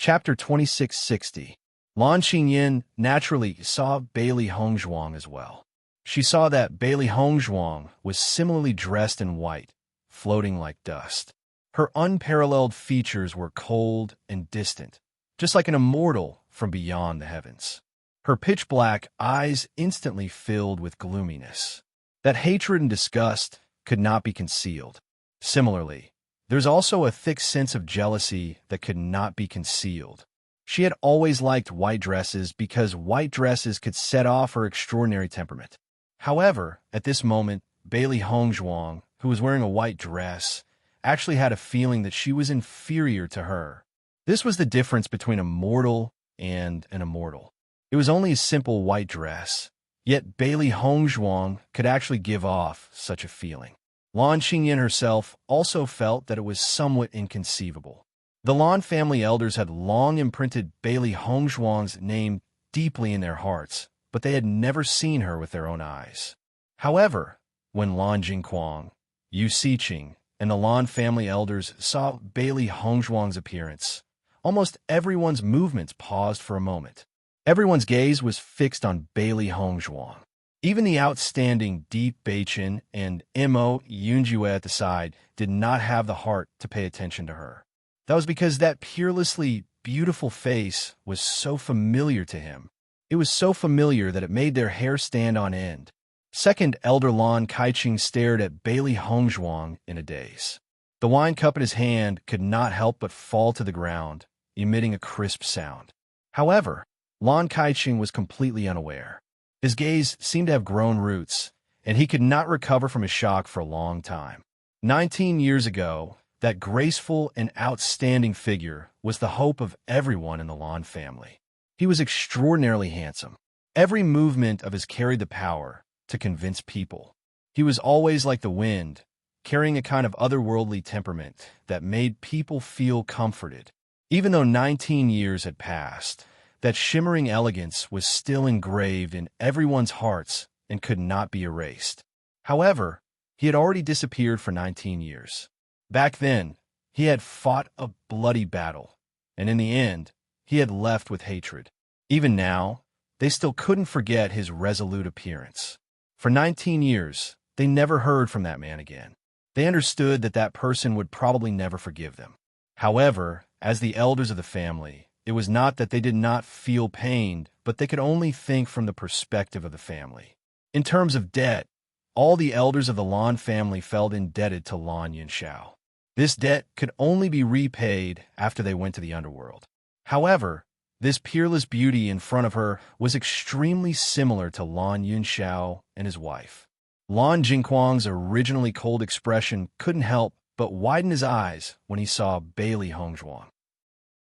Chapter 2660. Lan Xingyin naturally saw Bailey Hongzhuang as well. She saw that Bailey Hongzhuang was similarly dressed in white, floating like dust. Her unparalleled features were cold and distant, just like an immortal from beyond the heavens. Her pitch-black eyes instantly filled with gloominess. That hatred and disgust could not be concealed. Similarly, there's also a thick sense of jealousy that could not be concealed. She had always liked white dresses because white dresses could set off her extraordinary temperament. However, at this moment, Bailey Hongzhuang, who was wearing a white dress, actually had a feeling that she was inferior to her. This was the difference between a mortal and an immortal. It was only a simple white dress, yet Bailey Hongzhuang could actually give off such a feeling. Lan Xingyin herself also felt that it was somewhat inconceivable. The Lan family elders had long imprinted Bailey Hongzhuang's name deeply in their hearts, but they had never seen her with their own eyes. However, when Lan Jingquang, Yu Siqing, and the Lan family elders saw Bailey Hongzhuang's appearance, almost everyone's movements paused for a moment. Everyone's gaze was fixed on Bailey Hongzhuang. Even the outstanding Bewitching and Mo Yunjue at the side did not have the heart to pay attention to her. That was because that peerlessly beautiful face was so familiar to him. It was so familiar that it made their hair stand on end. Second Elder Lan Kaiqing stared at Bailey Hongzhuang in a daze. The wine cup in his hand could not help but fall to the ground, emitting a crisp sound. However, Lan Kaiqing was completely unaware. His gaze seemed to have grown roots, and he could not recover from his shock for a long time. 19 years ago, that graceful and outstanding figure was the hope of everyone in the Lan family. He was extraordinarily handsome. Every movement of his carried the power to convince people. He was always like the wind, carrying a kind of otherworldly temperament that made people feel comforted. Even though 19 years had passed, that shimmering elegance was still engraved in everyone's hearts and could not be erased. However, he had already disappeared for 19 years. Back then, he had fought a bloody battle, and in the end, he had left with hatred. Even now, they still couldn't forget his resolute appearance. For 19 years, they never heard from that man again. They understood that that person would probably never forgive them. However, as the elders of the family, it was not that they did not feel pained, but they could only think from the perspective of the family. In terms of debt, all the elders of the Lan family felt indebted to Lan Yunxiao. This debt could only be repaid after they went to the underworld. However, this peerless beauty in front of her was extremely similar to Lan Yunxiao and his wife. Lan Jingquang's originally cold expression couldn't help but widen his eyes when he saw Bailey Hongzhuang.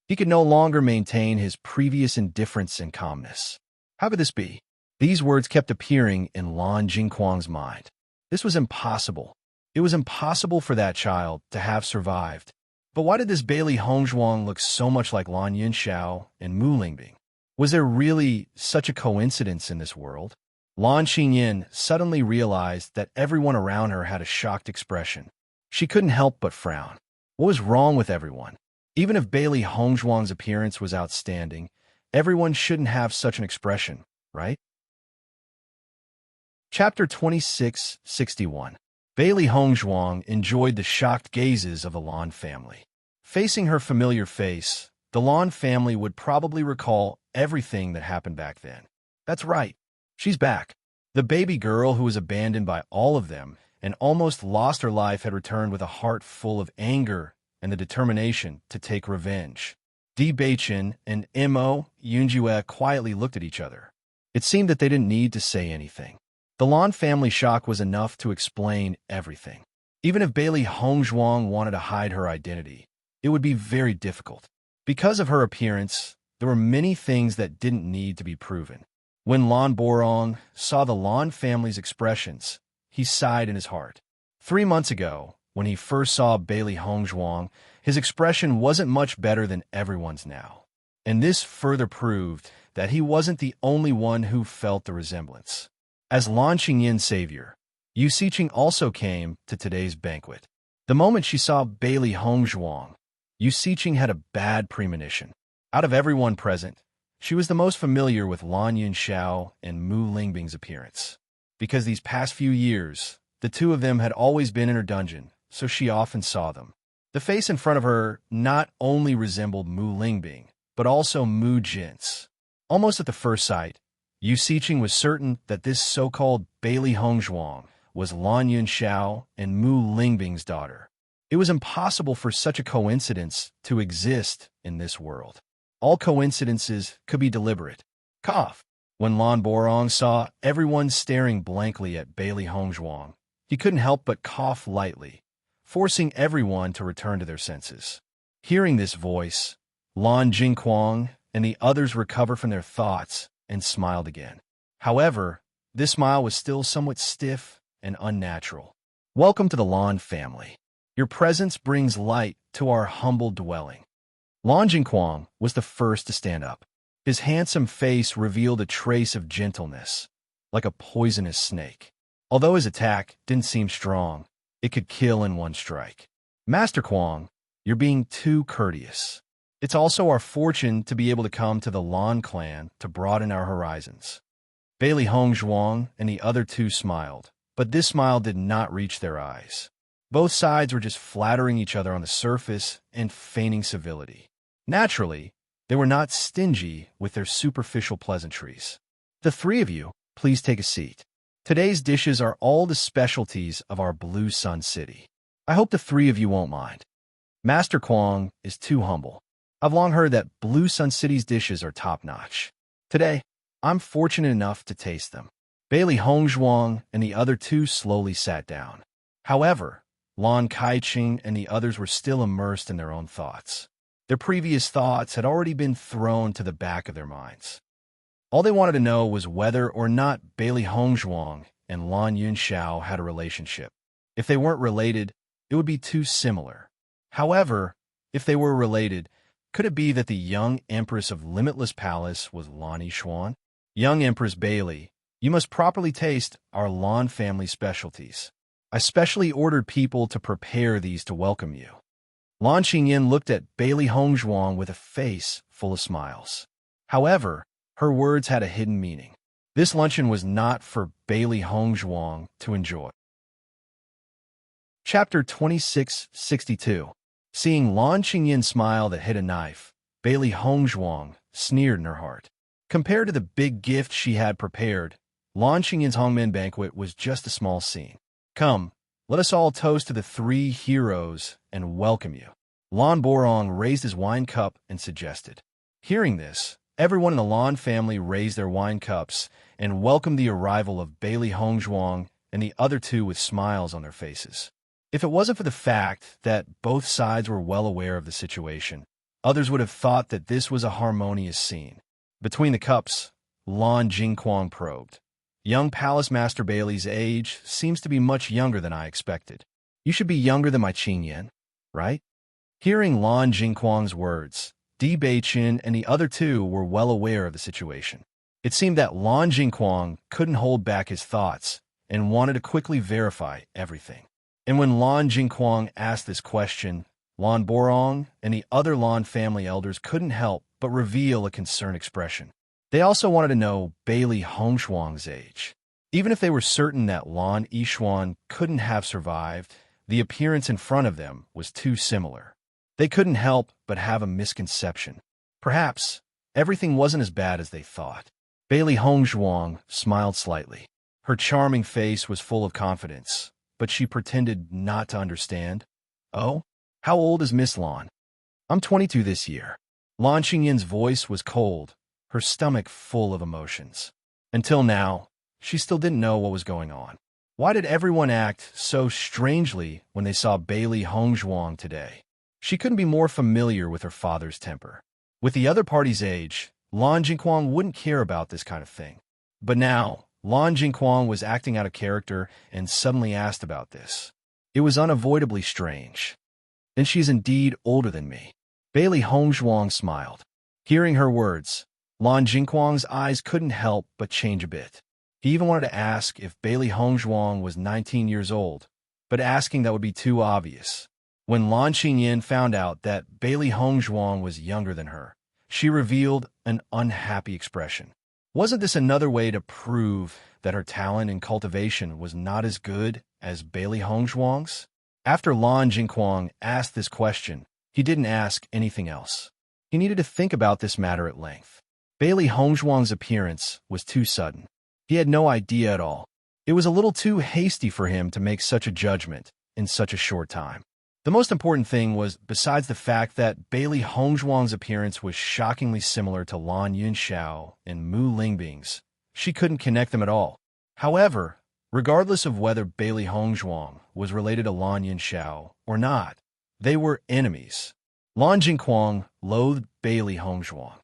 He could no longer maintain his previous indifference and calmness. How could this be? These words kept appearing in Lan Jingquang's mind. This was impossible. It was impossible for that child to have survived. But why did this Bailey Hongzhuang look so much like Lan Yunxiao and Mu Lingbing? Was there really such a coincidence in this world? Lan Xingyin suddenly realized that everyone around her had a shocked expression. She couldn't help but frown. What was wrong with everyone? Even if Bailey Hongzhuang's appearance was outstanding, everyone shouldn't have such an expression, right? Chapter 2661. Bailey Hongzhuang enjoyed the shocked gazes of the Lan family. Facing her familiar face, the Lan family would probably recall everything that happened back then. That's right, she's back. The baby girl who was abandoned by all of them and almost lost her life had returned with a heart full of anger and the determination to take revenge. Bewitching and Mo Yunjue quietly looked at each other. It seemed that they didn't need to say anything. The Lan family shock was enough to explain everything. Even if Bailey Hongzhuang wanted to hide her identity, it would be very difficult. Because of her appearance, there were many things that didn't need to be proven. When Lan Borong saw the Lan family's expressions, he sighed in his heart. 3 months ago, when he first saw Bailey Hongzhuang, his expression wasn't much better than everyone's now. And this further proved that he wasn't the only one who felt the resemblance. As Lan Xingyin's savior, Yu Siqing also came to today's banquet. The moment she saw Bailey Hongzhuang, Yu Siqing had a bad premonition. Out of everyone present, she was the most familiar with Lan Yunxiao and Mu Lingbing's appearance. Because these past few years, the two of them had always been in her dungeon, so she often saw them. The face in front of her not only resembled Mu Lingbing, but also Mu Jin's. Almost at the first sight, Yu Xiqing was certain that this so-called Bailey Hongzhuang was Lan Yunxiao and Mu Lingbing's daughter. It was impossible for such a coincidence to exist in this world. All coincidences could be deliberate. Cough. When Lan Borong saw everyone staring blankly at Bailey Hongzhuang, he couldn't help but cough lightly, forcing everyone to return to their senses. Hearing this voice, Lan Jingquang and the others recovered from their thoughts and smiled again. However, this smile was still somewhat stiff and unnatural. Welcome to the Lan family. Your presence brings light to our humble dwelling. Lan Jingquang was the first to stand up. His handsome face revealed a trace of gentleness, like a poisonous snake. Although his attack didn't seem strong, it could kill in one strike. Master Quang, you're being too courteous. It's also our fortune to be able to come to the Lan clan to broaden our horizons. Bailey Hongzhuang and the other two smiled, but this smile did not reach their eyes. Both sides were just flattering each other on the surface and feigning civility. Naturally, they were not stingy with their superficial pleasantries. The three of you, please take a seat. Today's dishes are all the specialties of our Blue Sun City. I hope the three of you won't mind. Master Quang is too humble. I've long heard that Blue Sun City's dishes are top-notch. Today, I'm fortunate enough to taste them. Bailey Hongzhuang and the other two slowly sat down. However, Lan Kaiqing and the others were still immersed in their own thoughts. Their previous thoughts had already been thrown to the back of their minds. All they wanted to know was whether or not Bailey Hongzhuang and Lan Yunxiao had a relationship. If they weren't related, it would be too similar. However, if they were related, could it be that the young Empress of Limitless Palace was Lan Yixuan? Young Empress Bailey, you must properly taste our Lan family specialties. I specially ordered people to prepare these to welcome you. Lan Qingyin looked at Bailey Hongzhuang with a face full of smiles. However, her words had a hidden meaning. This luncheon was not for Bailey Hongzhuang to enjoy. Chapter 2662. Seeing Lan Qingyin smile that hit a knife, Bailey Hongzhuang sneered in her heart. Compared to the big gift she had prepared, Lan Qingyin's Hongmen banquet was just a small scene. Come, let us all toast to the three heroes and welcome you. Lan Borong raised his wine cup and suggested. Hearing this, everyone in the Lan family raised their wine cups and welcomed the arrival of Bailey Hongzhuang and the other two with smiles on their faces. If it wasn't for the fact that both sides were well aware of the situation, others would have thought that this was a harmonious scene. Between the cups, Lan Jingquang probed. Young Palace Master Bailey's age seems to be much younger than I expected. You should be younger than my Qingyan, right? Hearing Lan Jingquang's words, Di Beiqin and the other two were well aware of the situation. It seemed that Lan Jingquang couldn't hold back his thoughts and wanted to quickly verify everything. And when Lan Jingquang asked this question, Lan Borong and the other Lan family elders couldn't help but reveal a concerned expression. They also wanted to know Bailey Hongzhuang's age. Even if they were certain that Lan Yixuan couldn't have survived, the appearance in front of them was too similar. They couldn't help but have a misconception. Perhaps everything wasn't as bad as they thought. Bailey Hongzhuang smiled slightly. Her charming face was full of confidence, but she pretended not to understand. Oh? How old is Miss Lan? I'm 22 this year. Lan Qingyin's voice was cold, her stomach full of emotions. Until now, she still didn't know what was going on. Why did everyone act so strangely when they saw Bailey Hongzhuang today? She couldn't be more familiar with her father's temper. With the other party's age, Lan Jingquang wouldn't care about this kind of thing. But now, Lan Jingquang was acting out of character and suddenly asked about this. It was unavoidably strange. Then she's indeed older than me. Bailey Hongzhuang smiled. Hearing her words, Lan Jingquang's eyes couldn't help but change a bit. He even wanted to ask if Bailey Hongzhuang was 19 years old, but asking that would be too obvious. When Lan Qingyin found out that Bailey Hongzhuang was younger than her, She revealed an unhappy expression. Wasn't this another way to prove that her talent in cultivation was not as good as Bailey Hongzhuang's? After Lan Jingquang asked this question, he didn't ask anything else. He needed to think about this matter at length. Bailey Hongzhuang's appearance was too sudden. He had no idea at all. It was a little too hasty for him to make such a judgment in such a short time. The most important thing was, besides the fact that Bailey Hongzhuang's appearance was shockingly similar to Lan Yunxiao and Mu Lingbing's, she couldn't connect them at all. However, regardless of whether Bailey Hongzhuang was related to Lan Yunxiao or not, they were enemies. Lan Jingquang loathed Bailey Hongzhuang.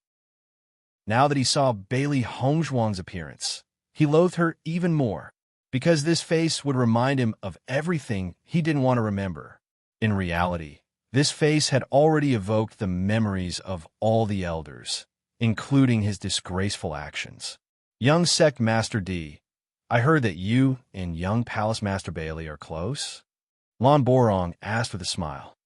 Now that he saw Bailey Hongzhuang's appearance, he loathed her even more, because this face would remind him of everything he didn't want to remember. In reality, this face had already evoked the memories of all the elders, including his disgraceful actions. Young Sect Master D, I heard that you and young Palace Master Bailey are close? Lan Borong asked with a smile.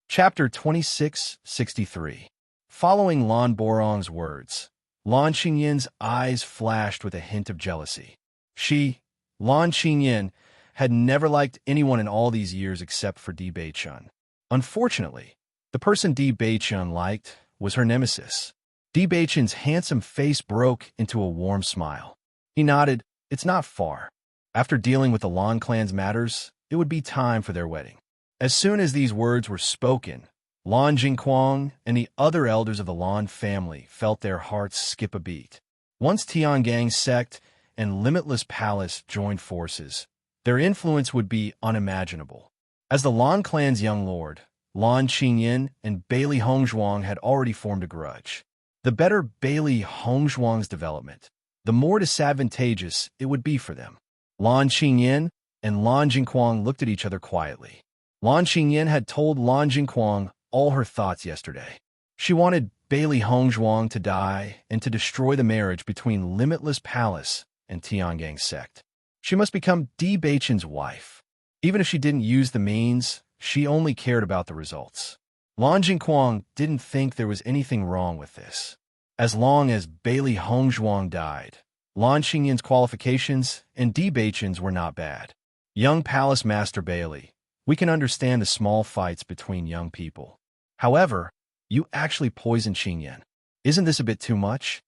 Chapter 2663. Following Lan Borong's words, Lan Qingyin's eyes flashed with a hint of jealousy. She, Lan Qingyin, had never liked anyone in all these years except for Di Beichun. Unfortunately, the person Di Beichun liked was her nemesis. Di Beichun's handsome face broke into a warm smile. He nodded. It's not far. After dealing with the Lan clan's matters, it would be time for their wedding. As soon as these words were spoken, Lan Jingquang and the other elders of the Lan family felt their hearts skip a beat. Once Tiangang's sect and Limitless Palace joined forces, their influence would be unimaginable. As the Lan clan's young lord, Lan Qingyin and Bailey Hongzhuang had already formed a grudge. The better Bailey Hongzhuang's development, the more disadvantageous it would be for them. Lan Qingyin and Lan Jingquang looked at each other quietly. Lan Qingyin had told Lan Jingquang all her thoughts yesterday. She wanted Bailey Hongzhuang to die and to destroy the marriage between Limitless Palace and Tiangang's sect. She must become Di Beichun's wife. Even if she didn't use the means, she only cared about the results. Lan Jingquang didn't think there was anything wrong with this. As long as Bailey Hongzhuang died, Lan Qingyin's qualifications and Di Beichun's were not bad. Young Palace Master Bailey, we can understand the small fights between young people. However, you actually poisoned Qingyin. Isn't this a bit too much?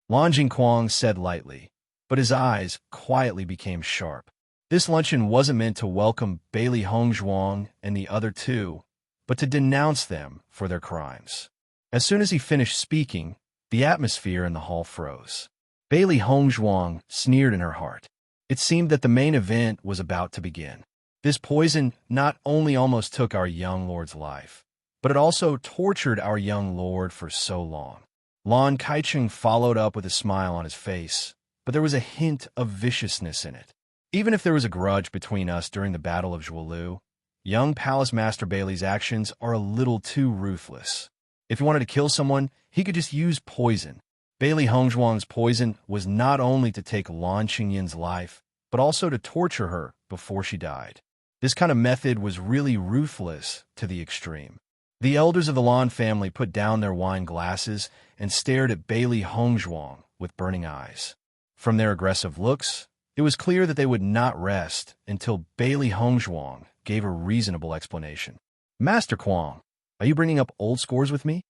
Lan Jingquang said lightly, but his eyes quietly became sharp. This luncheon wasn't meant to welcome Bailey Hongzhuang and the other two, but to denounce them for their crimes. As soon as he finished speaking, the atmosphere in the hall froze. Bailey Hongzhuang sneered in her heart. It seemed that the main event was about to begin. This poison not only almost took our young lord's life, but it also tortured our young lord for so long. Lan Kaicheng followed up with a smile on his face, but there was a hint of viciousness in it. Even if there was a grudge between us during the Battle of Zhuolu, young Palace Master Bailey's actions are a little too ruthless. If he wanted to kill someone, he could just use poison. Bailey Hongzhuang's poison was not only to take Lan Qingyin's life, but also to torture her before she died. This kind of method was really ruthless to the extreme. The elders of the Lan family put down their wine glasses and stared at Bailey Hongzhuang with burning eyes. From their aggressive looks, it was clear that they would not rest until Bailey Hongzhuang gave a reasonable explanation. Master Quang, are you bringing up old scores with me?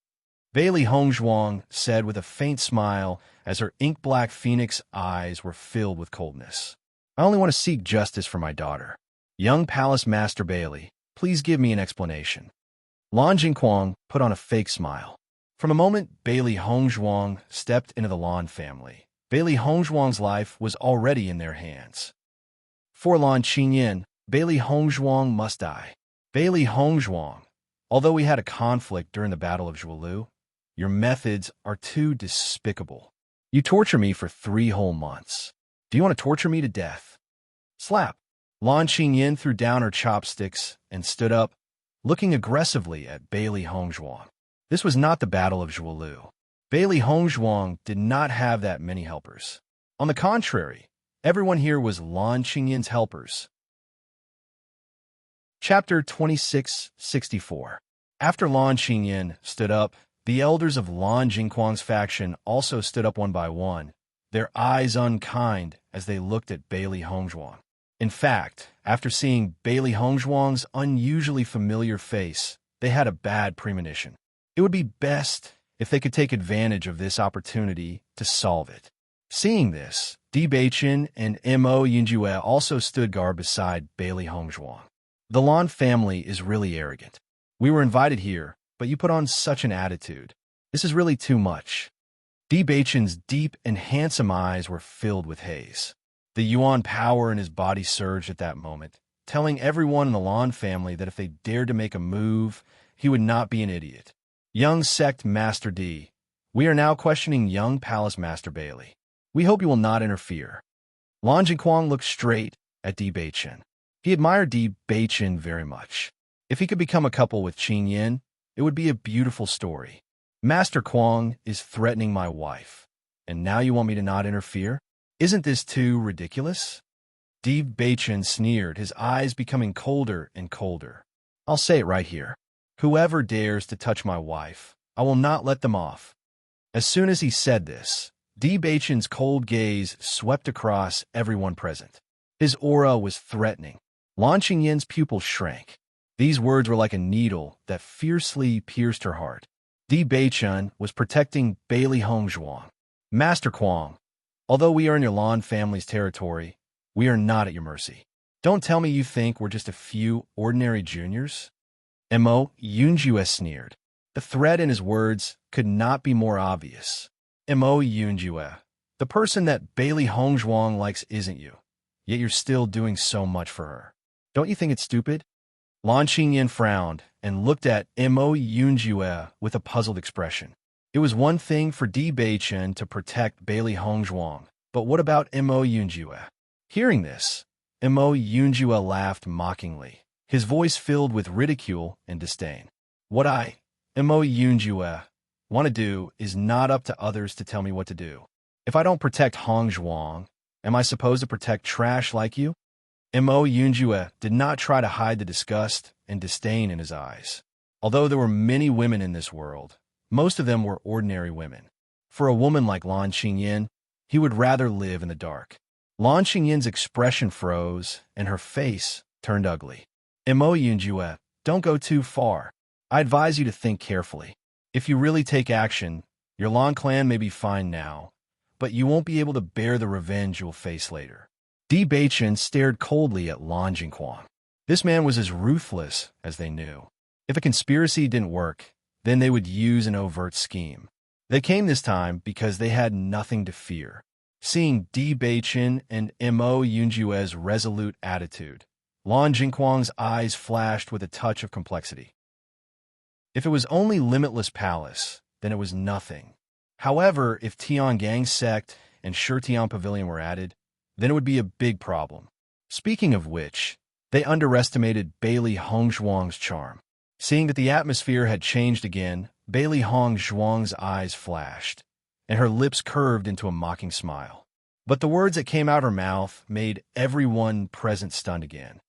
Bailey Hongzhuang said with a faint smile as her ink-black phoenix eyes were filled with coldness. I only want to seek justice for my daughter. Young Palace Master Bailey, please give me an explanation. Lan Jingquang put on a fake smile. From the moment Bailey Hongzhuang stepped into the Lan family, Bailey Hongzhuang's life was already in their hands. For Lan Qinyin, Bailey Hongzhuang must die. Bailey Hongzhuang, although we had a conflict during the Battle of Zhuolu, your methods are too despicable. You torture me for 3 whole months. Do you want to torture me to death? Slap. Lan Qinyin threw down her chopsticks and stood up, looking aggressively at Bailey Hongzhuang. This was not the Battle of Zhuolu. Bailey Hongzhuang did not have that many helpers. On the contrary, everyone here was Lan Qingyin's helpers. Chapter 2664. After Lan Qinyin stood up, The elders of Lan Jingquang's faction also stood up one by one, their eyes unkind as they looked at Bailey Hongzhuang. In fact, after seeing Bailey Hongzhuang's unusually familiar face, they had a bad premonition. It would be best if they could take advantage of this opportunity to solve it. Seeing this, Bewitching and Mo Yunjue also stood guard beside Bailey Hongzhuang. The Lan family is really arrogant. We were invited here, but you put on such an attitude. This is really too much. Bewitching's deep and handsome eyes were filled with haze. The Yuan power in his body surged at that moment, telling everyone in the Lan family that if they dared to make a move, he would not be an idiot. Young Sect Master D, we are now questioning young Palace Master Bailey. We hope you will not interfere. Lan Jingquang looked straight at Di Beichen. He admired Di Beichen very much. If he could become a couple with Qin Yin, it would be a beautiful story. Master Quang is threatening my wife, and now you want me to not interfere? Isn't this too ridiculous? Di Beichen sneered, his eyes becoming colder and colder. I'll say it right here. Whoever dares to touch my wife, I will not let them off. As soon as he said this, Di Beichen's cold gaze swept across everyone present. His aura was threatening. Lan Qingyin's pupils shrank. These words were like a needle that fiercely pierced her heart. Di Beichen was protecting Bailey Hongzhuang. Master Quang, although we are in your Lan family's territory, we are not at your mercy. Don't tell me you think we're just a few ordinary juniors? Mo Yunjue sneered. The threat in his words could not be more obvious. Mo Yunjue, the person that Bailey Hongzhuang likes isn't you, yet you're still doing so much for her. Don't you think it's stupid? Lan Qingyin frowned and looked at Mo Yunjue with a puzzled expression. It was one thing for Di Beichen to protect Bailey Hongzhuang, but what about Mo Yunjue? Hearing this, Mo Yunjue laughed mockingly, his voice filled with ridicule and disdain. What Mo Yunjue, want to do is not up to others to tell me what to do. If I don't protect Hongzhuang, am I supposed to protect trash like you? Mo Yunjue did not try to hide the disgust and disdain in his eyes. Although there were many women in this world, most of them were ordinary women. For a woman like Lan Qingyin, he would rather live in the dark. Lan Qingyin's expression froze, and her face turned ugly. Mo Yunjue, don't go too far. I advise you to think carefully. If you really take action, your Lan clan may be fine now, but you won't be able to bear the revenge you'll face later. Di Beichen stared coldly at Lan Jingquang. This man was as ruthless as they knew. If a conspiracy didn't work, then they would use an overt scheme. They came this time because they had nothing to fear. Seeing Di Beichen and Mo Yunjue's resolute attitude, Lan Jingquang's eyes flashed with a touch of complexity. If it was only Limitless Palace, then it was nothing. However, if Tiangang's sect and Shitian Pavilion were added, then it would be a big problem. Speaking of which, they underestimated Bailey Hongzhuang's charm. Seeing that the atmosphere had changed again, Bailey Hongzhuang's eyes flashed, and her lips curved into a mocking smile. But the words that came out her mouth made everyone present stunned again.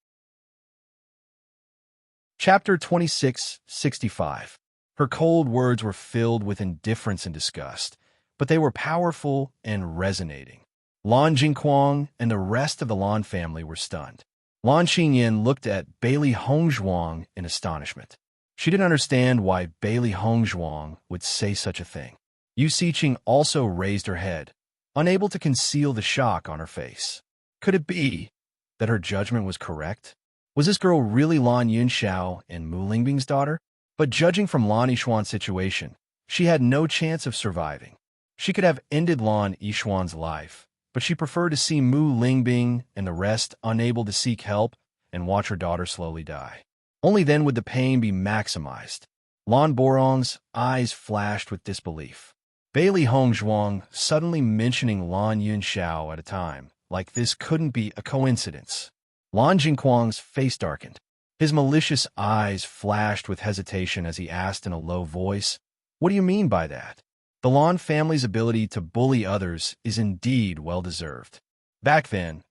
Chapter 2665. Her cold words were filled with indifference and disgust, but they were powerful and resonating. Lan Jingquang and the rest of the Lan family were stunned. Lan Qingyin looked at Bailey Hongzhuang in astonishment. She didn't understand why Bailey Hongzhuang would say such a thing. Yu Siqing also raised her head, unable to conceal the shock on her face. Could it be that her judgment was correct? Was this girl really Lan Yunxiao and Mu Lingbing's daughter? But judging from Lan Yishuan's situation, she had no chance of surviving. She could have ended Lan Yishuan's life, but she preferred to see Mu Lingbing and the rest unable to seek help and watch her daughter slowly die. Only then would the pain be maximized. Lan Borong's eyes flashed with disbelief. Bailey Hongzhuang suddenly mentioning Lan Yunxiao at a time like this couldn't be a coincidence. Lan Jingquang's face darkened. His malicious eyes flashed with hesitation as he asked in a low voice, "What do you mean by that?" The Lan family's ability to bully others is indeed well-deserved. Back then,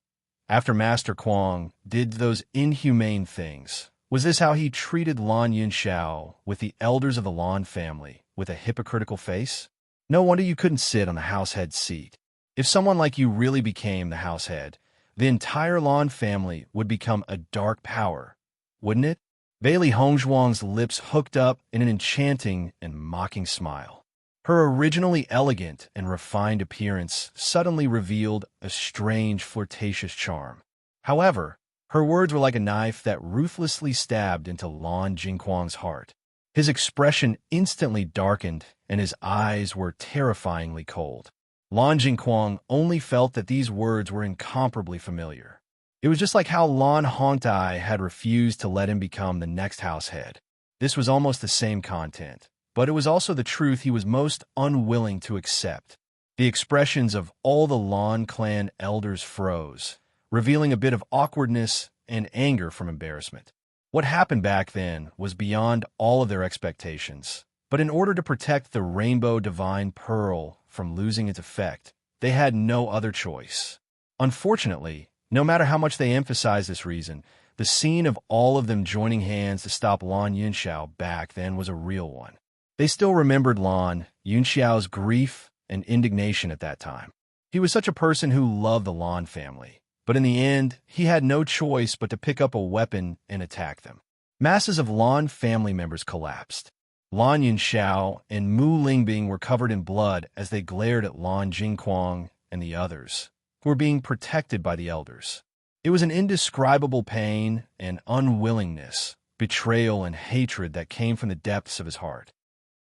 after Master Quang did those inhumane things, Was this how he treated Lan Yunxiao with the elders of the Lan family, with a hypocritical face? No wonder you couldn't sit on the househead seat. If someone like you really became the househead, the entire Lan family would become a dark power, wouldn't it? Bailey Hongzhuang's lips hooked up in an enchanting and mocking smile. Her originally elegant and refined appearance suddenly revealed a strange flirtatious charm. However, her words were like a knife that ruthlessly stabbed into Lan Jingquang's heart. His expression instantly darkened, and his eyes were terrifyingly cold. Lan Jingquang only felt that these words were incomparably familiar. It was just like how Lan Hongtai had refused to let him become the next house head. This was almost the same content, but it was also the truth he was most unwilling to accept. The expressions of all the Lan clan elders froze, revealing a bit of awkwardness and anger from embarrassment. What happened back then was beyond all of their expectations, but in order to protect the Rainbow Divine Pearl from losing its effect, they had no other choice. Unfortunately, no matter how much they emphasized this reason, the scene of all of them joining hands to stop Lan Yunxiao back then was a real one. They still remembered Lan Yunxiao's grief and indignation at that time. He was such a person who loved the Lan family, but in the end, he had no choice but to pick up a weapon and attack them. Masses of Lan family members collapsed. Lan Yunxiao and Mu Lingbing were covered in blood as they glared at Lan Jingquang and the others, who were being protected by the elders. It was an indescribable pain and unwillingness, betrayal and hatred that came from the depths of his heart.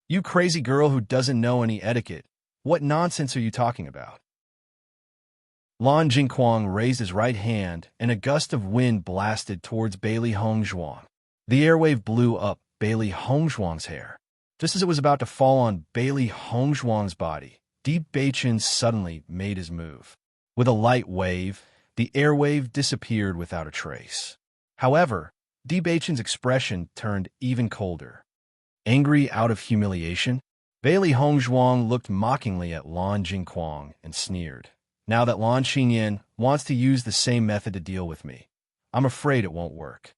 "You crazy girl who doesn't know any etiquette, what nonsense are you talking about?" Lan Jingquang raised his right hand, and a gust of wind blasted towards Bailey Hongzhuang. The airwave blew up Bailey Hongzhuang's hair. Just as it was about to fall on Bailey Hongzhuang's body, Deep Beichen suddenly made his move. With a light wave, the airwave disappeared without a trace. However, Deep Beichen's expression turned even colder. Angry out of humiliation, Bailey Hongzhuang looked mockingly at Lan Jingquang and sneered. "Now that Lan Xingyan wants to use the same method to deal with me, I'm afraid it won't work."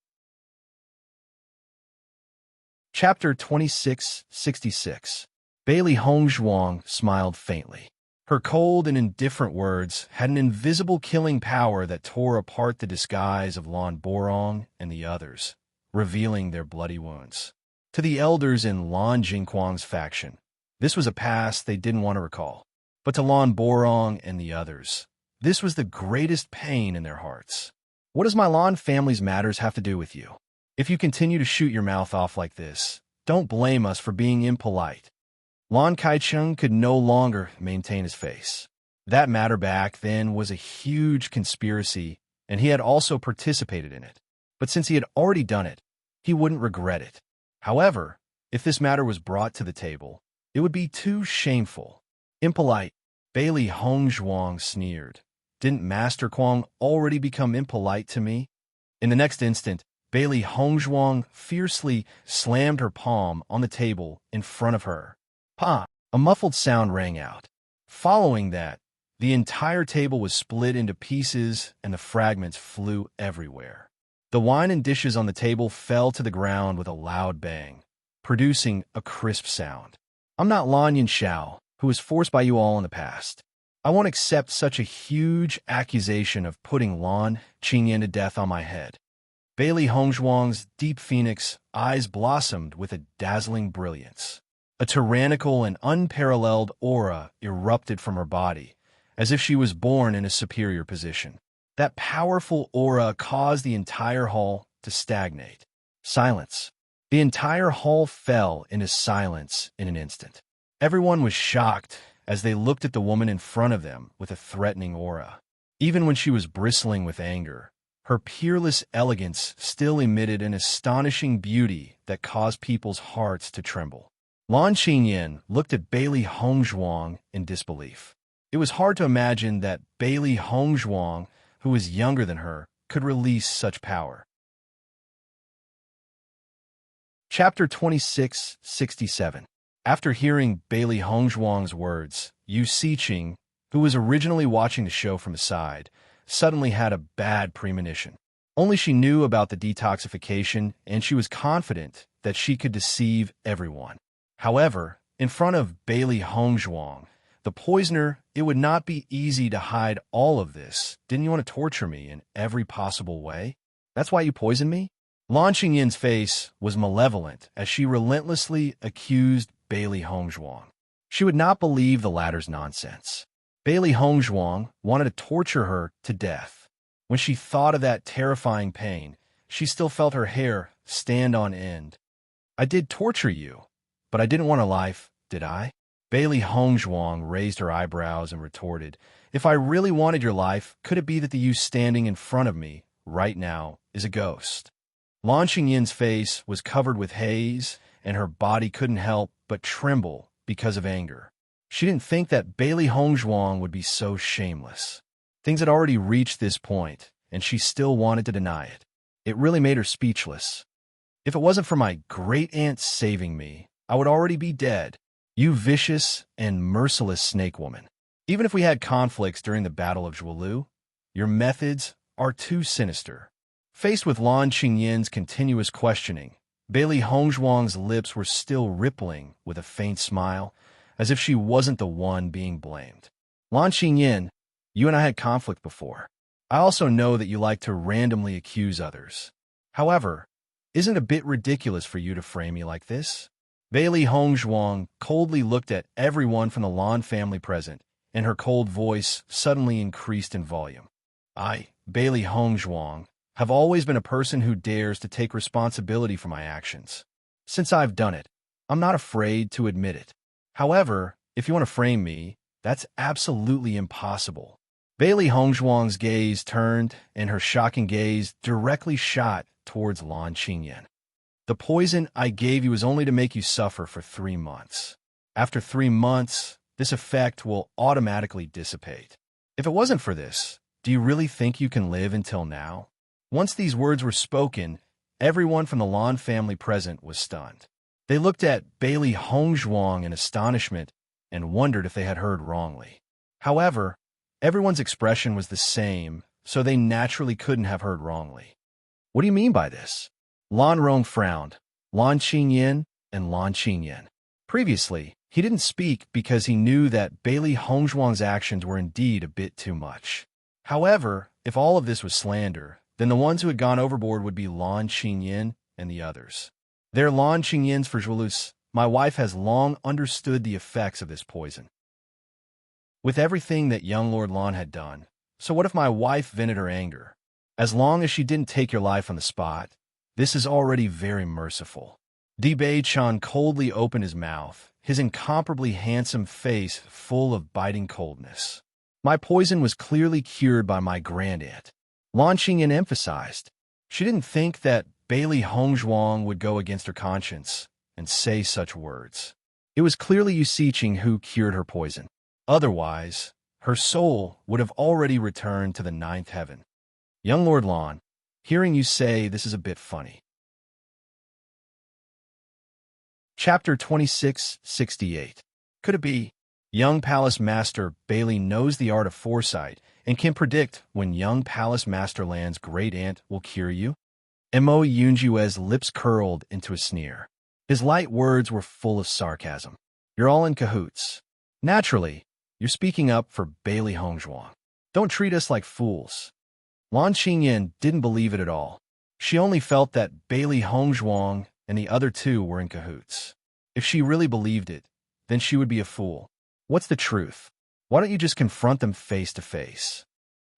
Chapter 2666. Bailey Hongzhuang smiled faintly. Her cold and indifferent words had an invisible killing power that tore apart the disguise of Lan Borong and the others, revealing their bloody wounds. To the elders in Lan Jingquang's faction, this was a past they didn't want to recall. But to Lan Borong and the others, this was the greatest pain in their hearts. "What does my Lan family's matters have to do with you? If you continue to shoot your mouth off like this, don't blame us for being impolite." Lan Kaicheng could no longer maintain his face. That matter back then was a huge conspiracy, and he had also participated in it. But since he had already done it, he wouldn't regret it. However, if this matter was brought to the table, it would be too shameful. "Impolite," Bailey Hongzhuang sneered. "Didn't Master Kwang already become impolite to me?" In the next instant, Bailey Hongzhuang fiercely slammed her palm on the table in front of her. "Pa!" A muffled sound rang out. Following that, the entire table was split into pieces and the fragments flew everywhere. The wine and dishes on the table fell to the ground with a loud bang, producing a crisp sound. "I'm not Lan Yunxiao, who was forced by you all in the past. I won't accept such a huge accusation of putting Lan Qingyan to death on my head." Bailey Hongzhuang's deep phoenix eyes blossomed with a dazzling brilliance. A tyrannical and unparalleled aura erupted from her body, as if she was born in a superior position. That powerful aura caused the entire hall to stagnate. Silence. The entire hall fell into silence in an instant. Everyone was shocked as they looked at the woman in front of them with a threatening aura. Even when she was bristling with anger, her peerless elegance still emitted an astonishing beauty that caused people's hearts to tremble. Lan Xingyan looked at Bailey Hongzhuang in disbelief. It was hard to imagine that Bailey Hongzhuang, who was younger than her, could release such power. Chapter 2667. After hearing Bailey Hongzhuang's words, Yu Siqing, who was originally watching the show from the side, suddenly had a bad premonition. Only she knew about the detoxification, and she was confident that she could deceive everyone. However, in front of Bailey Hongzhuang, the poisoner, it would not be easy to hide all of this. Didn't you want to torture me in every possible way? That's why you poisoned me? Lan Qingyin's face was malevolent as she relentlessly accused Bailey Hongzhuang. She would not believe the latter's nonsense. Bailey Hongzhuang wanted to torture her to death. When she thought of that terrifying pain, she still felt her hair stand on end. I did torture you, but I didn't want a life, did I? Bailey Hongzhuang raised her eyebrows and retorted, if I really wanted your life, could it be that the you standing in front of me right now is a ghost? Lan Qingyin's face was covered with haze, and her body couldn't help but tremble because of anger. She didn't think that Bailey Hongzhuang would be so shameless. Things had already reached this point, and she still wanted to deny it. It really made her speechless. If it wasn't for my great-aunt saving me, I would already be dead. You vicious and merciless snake woman. Even if we had conflicts during the Battle of Zhuolu, your methods are too sinister. Faced with Lan Qingyin's continuous questioning, Bailey Hongzhuang's lips were still rippling with a faint smile, as if she wasn't the one being blamed. Lan Qingyin, you and I had conflict before. I also know that you like to randomly accuse others. However, isn't it a bit ridiculous for you to frame me like this? Bailey Hongzhuang coldly looked at everyone from the Lan family present, and her cold voice suddenly increased in volume. I, Bailey Hongzhuang, have always been a person who dares to take responsibility for my actions. Since I've done it, I'm not afraid to admit it. However, if you want to frame me, that's absolutely impossible. Bailey Hongzhuang's gaze turned, and her shocking gaze directly shot towards Lan Qingyin. The poison I gave you is only to make you suffer for 3 months. After 3 months, this effect will automatically dissipate. If it wasn't for this, do you really think you can live until now? Once these words were spoken, everyone from the Lan family present was stunned. They looked at Bailey Hongzhuang in astonishment and wondered if they had heard wrongly. However, everyone's expression was the same, so they naturally couldn't have heard wrongly. What do you mean by this? Lan Rong frowned, Lan Qingyin and Lan Qingyin. Previously, he didn't speak because he knew that Bailey Hongzhuang's actions were indeed a bit too much. However, if all of this was slander, then the ones who had gone overboard would be Lan Qingyin and the others. They're Lan Qingyin's for Zhuolus. My wife has long understood the effects of this poison. With everything that young Lord Lan had done, so what if my wife vented her anger? As long as she didn't take your life on the spot, this is already very merciful. Di Bei-chan coldly opened his mouth, his incomparably handsome face full of biting coldness. My poison was clearly cured by my grandaunt. Lan Qingyin emphasized. She didn't think that Bailey Hongzhuang would go against her conscience and say such words. It was clearly Yu Siqing who cured her poison. Otherwise, her soul would have already returned to the 9th heaven. Young Lord Lan, hearing you say this is a bit funny. Chapter 2668. Could it be? Young Palace Master Bailey knows the art of foresight and can predict when young Palace Master Lan's great-aunt will cure you? Mo Yunjue's lips curled into a sneer. His light words were full of sarcasm. You're all in cahoots. Naturally, you're speaking up for Bailey Hongzhuang. Don't treat us like fools. Lan Qingyin didn't believe it at all. She only felt that Bailey Hongzhuang and the other two were in cahoots. If she really believed it, then she would be a fool. What's the truth? Why don't you just confront them face to face?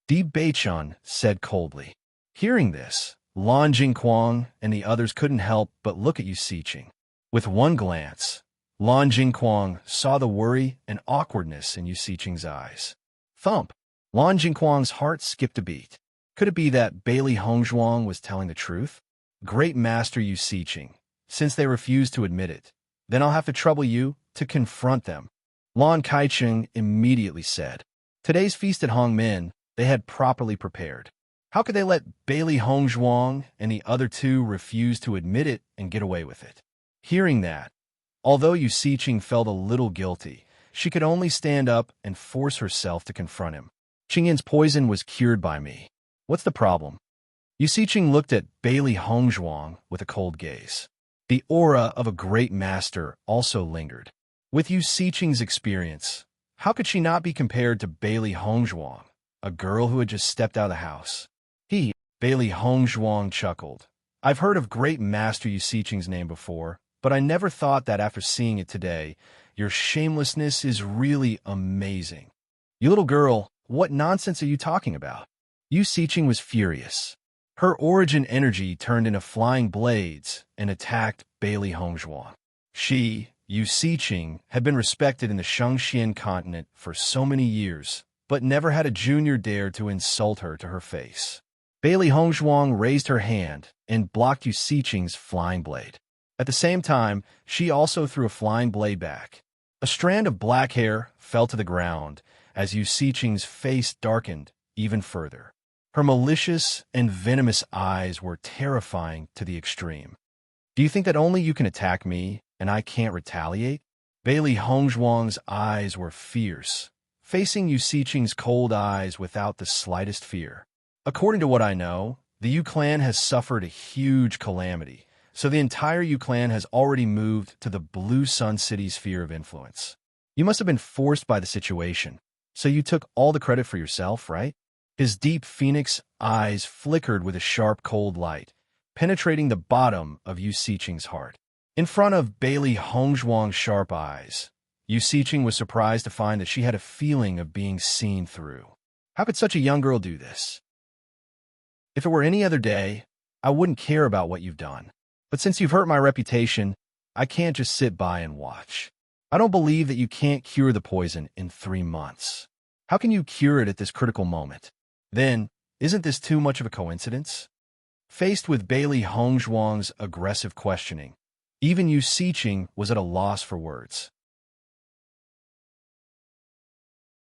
Di Bei-chan said coldly. Hearing this, Lan Jingquang and the others couldn't help but look at Yu Siqing. With one glance, Lan Jingquang saw the worry and awkwardness in Yu Siqing's eyes. Thump! Lan Jingquang's heart skipped a beat. Could it be that Bailey Hongzhuang was telling the truth? Great Master Yu Siqing, since they refuse to admit it, then I'll have to trouble you to confront them. Lan Kaicheng immediately said. Today's feast at Hongmen, they had properly prepared. How could they let Bailey Hongzhuang and the other two refuse to admit it and get away with it? Hearing that, although Yu Siqing felt a little guilty, she could only stand up and force herself to confront him. Qingyin's poison was cured by me. What's the problem? Yu Siqing looked at Bailey Hongzhuang with a cold gaze. The aura of a great master also lingered. With Yu Siqing's experience, how could she not be compared to Bailey Hongzhuang, a girl who had just stepped out of the house? Bailey Hongzhuang chuckled. I've heard of great master Yu Siqing's name before, but I never thought that after seeing it today, your shamelessness is really amazing. You little girl, what nonsense are you talking about? Yu Siqing was furious. Her origin energy turned into flying blades and attacked Bailey Hongzhuang. She, Yu Siqing, had been respected in the Shangxian continent for so many years, but never had a junior dare to insult her to her face. Bailey Hongzhuang raised her hand and blocked Yu Siqing's flying blade. At the same time, she also threw a flying blade back. A strand of black hair fell to the ground as Yu Siqing's face darkened even further. Her malicious and venomous eyes were terrifying to the extreme. Do you think that only you can attack me and I can't retaliate? Bailey Hongzhuang's eyes were fierce, facing Yu Siqing's cold eyes without the slightest fear. According to what I know, the Yu clan has suffered a huge calamity, so the entire Yu clan has already moved to the Blue Sun City sphere of influence. You must have been forced by the situation, so you took all the credit for yourself, right? His deep phoenix eyes flickered with a sharp cold light, penetrating the bottom of Yu Siqing's heart. In front of Bailey Hongzhuang's sharp eyes, Yu Siqing was surprised to find that she had a feeling of being seen through. How could such a young girl do this? If it were any other day, I wouldn't care about what you've done. But since you've hurt my reputation, I can't just sit by and watch. I don't believe that you can't cure the poison in 3 months. How can you cure it at this critical moment? Then, isn't this too much of a coincidence? Faced with Bailey Hongzhuang's aggressive questioning, even Yu Siqing was at a loss for words.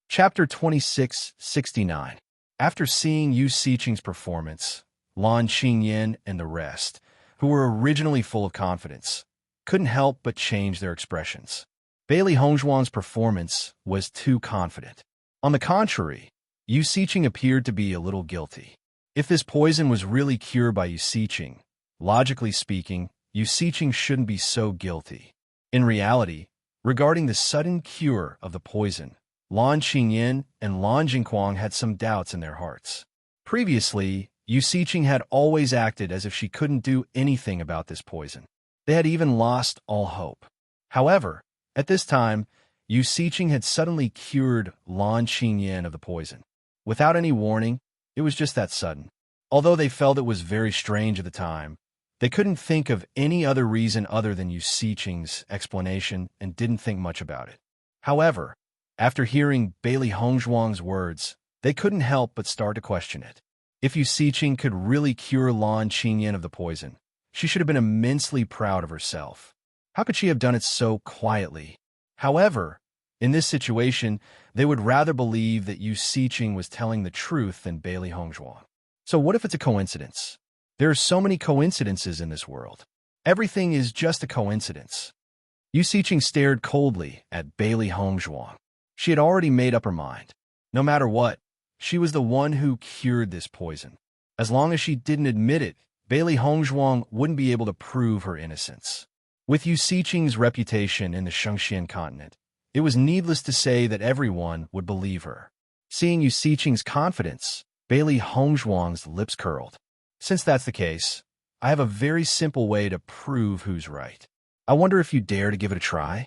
Chapter 2669. After seeing Yu Siqing's performance, Lan Qingyan and the rest, who were originally full of confidence, couldn't help but change their expressions. Bailey Hongzhuang's performance was too confident. On the contrary, Yu Siqing appeared to be a little guilty. If this poison was really cured by Yu Siqing, logically speaking, Yu Siqing shouldn't be so guilty. In reality, regarding the sudden cure of the poison, Lan Qingyan and Lan Jingquang had some doubts in their hearts. Previously, Yu Siqing had always acted as if she couldn't do anything about this poison. They had even lost all hope. However, at this time, Yu Siqing had suddenly cured Lan Qingyan of the poison. Without any warning, it was just that sudden. Although they felt it was very strange at the time, they couldn't think of any other reason other than Yu Siqing's explanation and didn't think much about it. However, after hearing Bailey Hongzhuang's words, they couldn't help but start to question it. If Yu Siqing could really cure Lan Qingyan of the poison, she should have been immensely proud of herself. How could she have done it so quietly? However, in this situation, they would rather believe that Yu Siqing was telling the truth than Bailey Hongzhuang. So what if it's a coincidence? There are so many coincidences in this world. Everything is just a coincidence. Yu Siqing stared coldly at Bailey Hongzhuang. She had already made up her mind. No matter what, she was the one who cured this poison. As long as she didn't admit it, Bailey Hongzhuang wouldn't be able to prove her innocence. With Yu Siqing's reputation in the Shangxian continent, it was needless to say that everyone would believe her. Seeing Yu Siqing's confidence, Bailey Hongzhuang's lips curled. Since that's the case, I have a very simple way to prove who's right. I wonder if you dare to give it a try?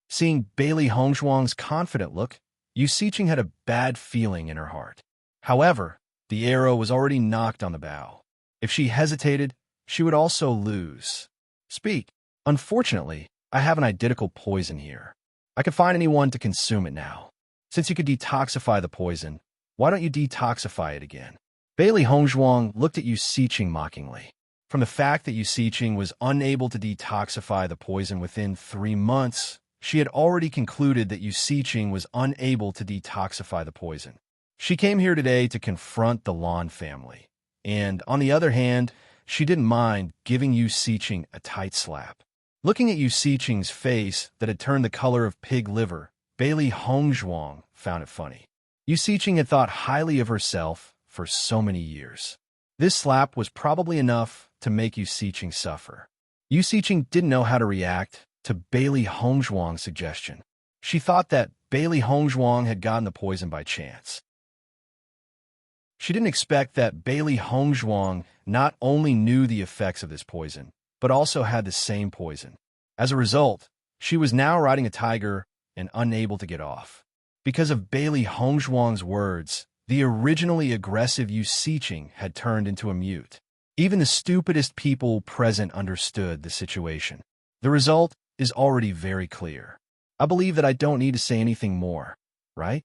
Seeing Bailey Hongzhuang's confident look, Yu Siqing had a bad feeling in her heart. However, the arrow was already knocked on the bow. If she hesitated, she would also lose. Speak. Unfortunately, I have an identical poison here. I can find anyone to consume it now. Since you could detoxify the poison, why don't you detoxify it again? Bailey Hongzhuang looked at Yu Siqing mockingly. From the fact that Yu Siqing was unable to detoxify the poison within 3 months, she had already concluded that Yu Siqing was unable to detoxify the poison. She came here today to confront the Lan family, and on the other hand, she didn't mind giving Yu Siqing a tight slap. Looking at Yu Siqing's face that had turned the color of pig liver, Bailey Hongzhuang found it funny. Yu Siqing had thought highly of herself for so many years. This slap was probably enough to make Yu Siqing suffer. Yu Siqing didn't know how to react to Bailey Hongzhuang's suggestion. She thought that Bailey Hongzhuang had gotten the poison by chance. She didn't expect that Bailey Hongzhuang not only knew the effects of this poison, but also had the same poison. As a result, she was now riding a tiger and unable to get off. Because of Bailey Hongzhuang's words, the originally aggressive Yu Siqing had turned into a mute. Even the stupidest people present understood the situation. The result is already very clear. I believe that I don't need to say anything more, right?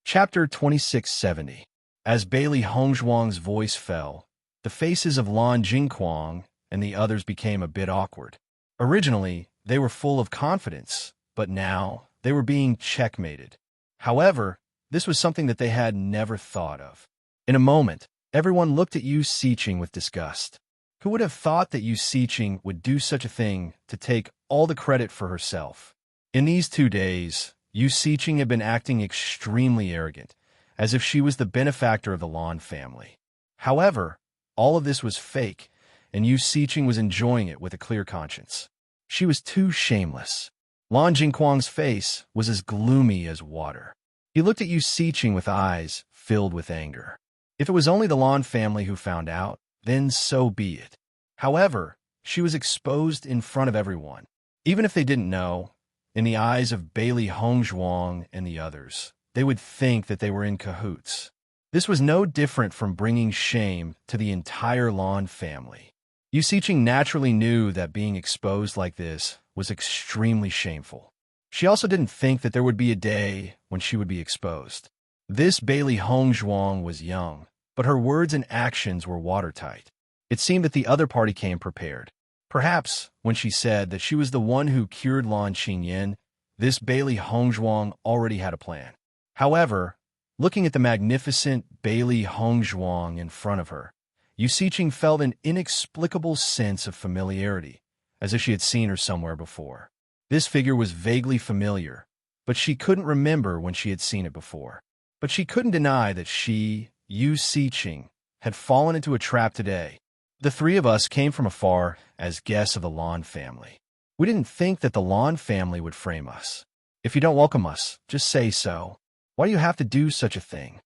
Chapter 2670. As Bailey Hongzhuang's voice fell, the faces of Lan Jingquang and the others became a bit awkward. Originally, they were full of confidence, but now they were being checkmated. However, this was something that they had never thought of. In a moment, everyone looked at Yu Siqing with disgust. Who would have thought that Yu Siqing would do such a thing to take all the credit for herself? In these 2 days, Yu Siqing had been acting extremely arrogant, as if she was the benefactor of the Lan family. However, all of this was fake, and Yu Siqing was enjoying it with a clear conscience. She was too shameless. Lan Jingquang's face was as gloomy as water. He looked at Yu Siqing with eyes filled with anger. If it was only the Lan family who found out, then so be it. However, she was exposed in front of everyone. Even if they didn't know, in the eyes of Bailey Hongzhuang and the others, they would think that they were in cahoots. This was no different from bringing shame to the entire Lan family. Yu Siqing naturally knew that being exposed like this was extremely shameful. She also didn't think that there would be a day when she would be exposed. This Bailey Hongzhuang was young, but her words and actions were watertight. It seemed that the other party came prepared. Perhaps when she said that she was the one who cured Lan Qingyan, this Bailey Hongzhuang already had a plan. However, looking at the magnificent Bailey Hongzhuang in front of her, Yu Siqing felt an inexplicable sense of familiarity, as if she had seen her somewhere before. This figure was vaguely familiar, but she couldn't remember when she had seen it before. But she couldn't deny that she, Yu Siqing, had fallen into a trap today. The 3 of us came from afar as guests of the Lan family. We didn't think that the Lan family would frame us. If you don't welcome us, just say so. Why do you have to do such a thing?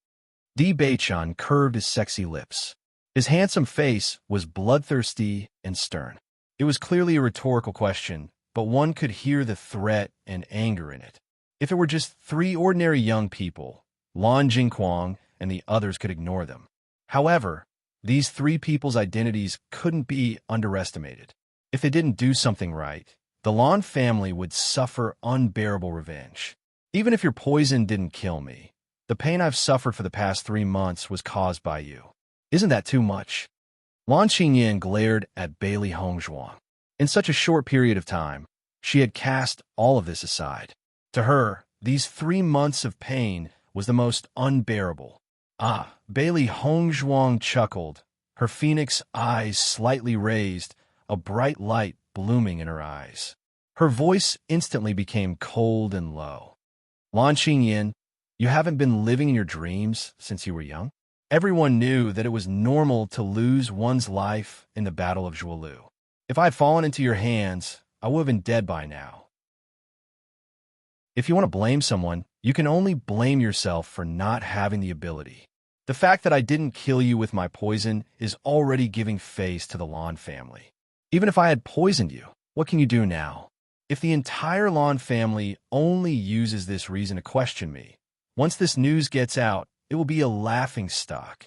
Di Beichan curved his sexy lips. His handsome face was bloodthirsty and stern. It was clearly a rhetorical question, but one could hear the threat and anger in it. If it were just 3 ordinary young people, Lan Jingquang and the others could ignore them. However, these 3 people's identities couldn't be underestimated. If they didn't do something right, the Lan family would suffer unbearable revenge. Even if your poison didn't kill me, the pain I've suffered for the past 3 months was caused by you. Isn't that too much? Lan Qingyan glared at Bailey Hongzhuang. In such a short period of time, she had cast all of this aside. To her, these 3 months of pain was the most unbearable. Bailey Hongzhuang chuckled, her phoenix eyes slightly raised, a bright light blooming in her eyes. Her voice instantly became cold and low. Lan Qingyan, you haven't been living in your dreams since you were young? Everyone knew that it was normal to lose one's life in the Battle of Zhuolu. If I had fallen into your hands, I would have been dead by now. If you want to blame someone, you can only blame yourself for not having the ability. The fact that I didn't kill you with my poison is already giving face to the Lan family. Even if I had poisoned you, what can you do now? If the entire Lan family only uses this reason to question me, once this news gets out, it will be a laughingstock.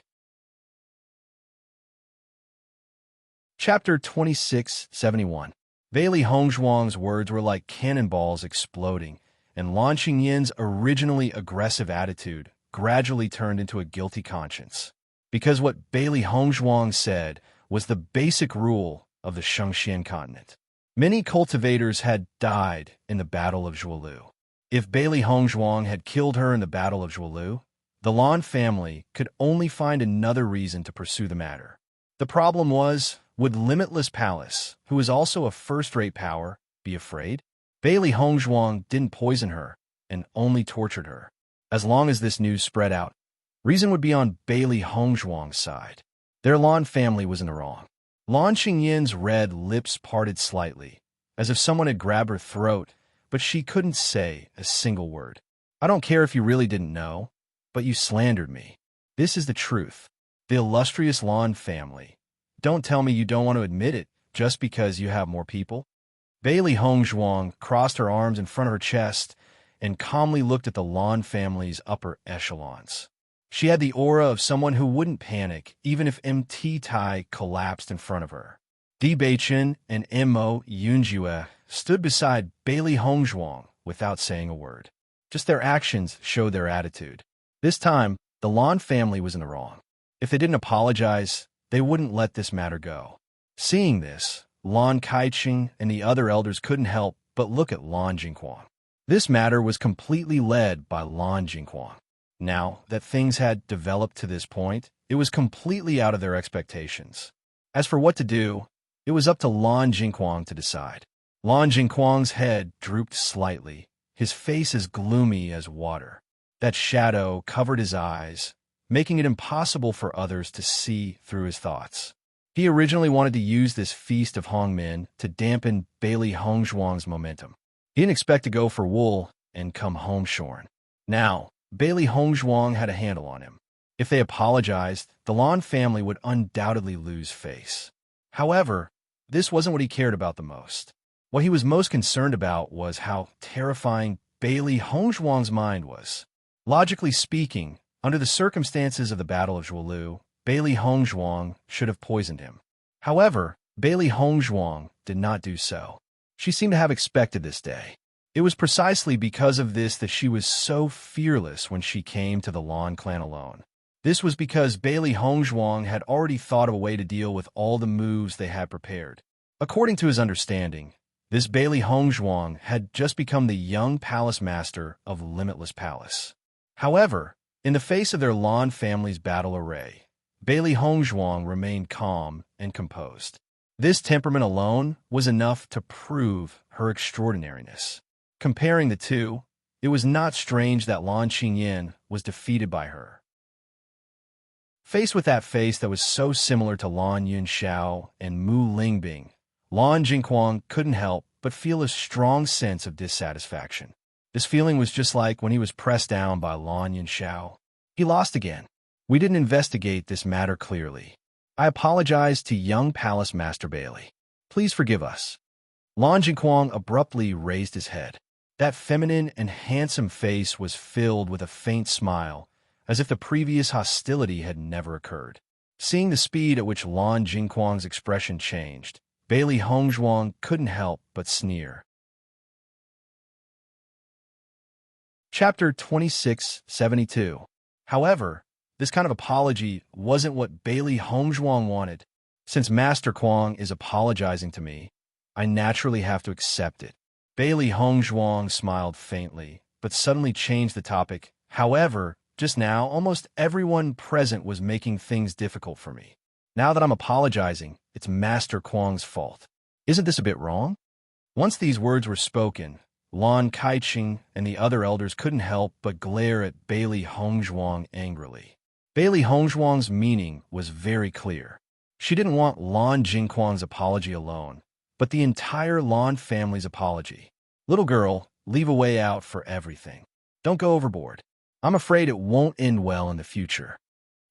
Chapter 2671. Bailey Hongzhuang's words were like cannonballs exploding, and Lan Qingyan's originally aggressive attitude gradually turned into a guilty conscience. Because what Bailey Hongzhuang said was the basic rule of the Shengxian continent. Many cultivators had died in the Battle of Zhuolu. If Bailey Hongzhuang had killed her in the Battle of Zhuolu, the Lan family could only find another reason to pursue the matter. The problem was, would Limitless Palace, who is also a first-rate power, be afraid? Bailey Hongzhuang didn't poison her and only tortured her. As long as this news spread out, Reason would be on Bailey Hongzhuang's side. Their Lan family was in the wrong. Lan Qingyin's red lips parted slightly, as if someone had grabbed her throat, but she couldn't say a single word. I don't care if you really didn't know, but you slandered me. This is the truth. The illustrious Lan family. Don't tell me you don't want to admit it just because you have more people. Bailey Hongzhuang crossed her arms in front of her chest and calmly looked at the Lan family's upper echelons. She had the aura of someone who wouldn't panic even if MT Tai collapsed in front of her. Bewitching and Mo Yunjue stood beside Bailey Hongzhuang without saying a word. Just their actions showed their attitude. This time, the Lan family was in the wrong. If they didn't apologize, they wouldn't let this matter go. Seeing this, Lan Kaiqing and the other elders couldn't help but look at Lan Jingquan. This matter was completely led by Lan Jingquan. Now that things had developed to this point, it was completely out of their expectations. As for what to do, it was up to Lan Jingquan to decide. Lan Jingquan's head drooped slightly, his face as gloomy as water. That shadow covered his eyes, making it impossible for others to see through his thoughts. He originally wanted to use this feast of Hongmin to dampen Bailey Hongzhuang's momentum. He didn't expect to go for wool and come home shorn. Now, Bailey Hongzhuang had a handle on him. If they apologized, the Lan family would undoubtedly lose face. However, this wasn't what he cared about the most. What he was most concerned about was how terrifying Bailey Hongzhuang's mind was. Logically speaking, under the circumstances of the Battle of Zhuolu, Bailey Hongzhuang should have poisoned him. However, Bailey Hongzhuang did not do so. She seemed to have expected this day. It was precisely because of this that she was so fearless when she came to the Lan clan alone. This was because Bailey Hongzhuang had already thought of a way to deal with all the moves they had prepared. According to his understanding, this Bailey Hongzhuang had just become the young palace master of Limitless Palace. However, in the face of their Lan family's battle array, Bailey Hongzhuang remained calm and composed. This temperament alone was enough to prove her extraordinariness. Comparing the two, it was not strange that Lan Qingyin was defeated by her. Faced with that face that was so similar to Lan Yunxiao and Mu Lingbing, Lan Jingquan couldn't help but feel a strong sense of dissatisfaction. This feeling was just like when he was pressed down by Lan Yunxiao. He lost again. We didn't investigate this matter clearly. I apologize to young Palace Master Bailey. Please forgive us. Lan Jingquan abruptly raised his head. That feminine and handsome face was filled with a faint smile, as if the previous hostility had never occurred. Seeing the speed at which Lan Jingquan's expression changed, Bailey Hongzhuang couldn't help but sneer. Chapter 2672. However, this kind of apology wasn't what Bailey Hongzhuang wanted. Since Master Kuang is apologizing to me, I naturally have to accept it. Bailey Hongzhuang smiled faintly, but suddenly changed the topic. However, just now, almost everyone present was making things difficult for me. Now that I'm apologizing, it's Master Kuang's fault. Isn't this a bit wrong? Once these words were spoken, Lan Kaiqing and the other elders couldn't help but glare at Bailey Hongzhuang angrily. Bailey Hongzhuang's meaning was very clear. She didn't want Lan Jingquan's apology alone, but the entire Lan family's apology. Little girl, leave a way out for everything. Don't go overboard. I'm afraid it won't end well in the future.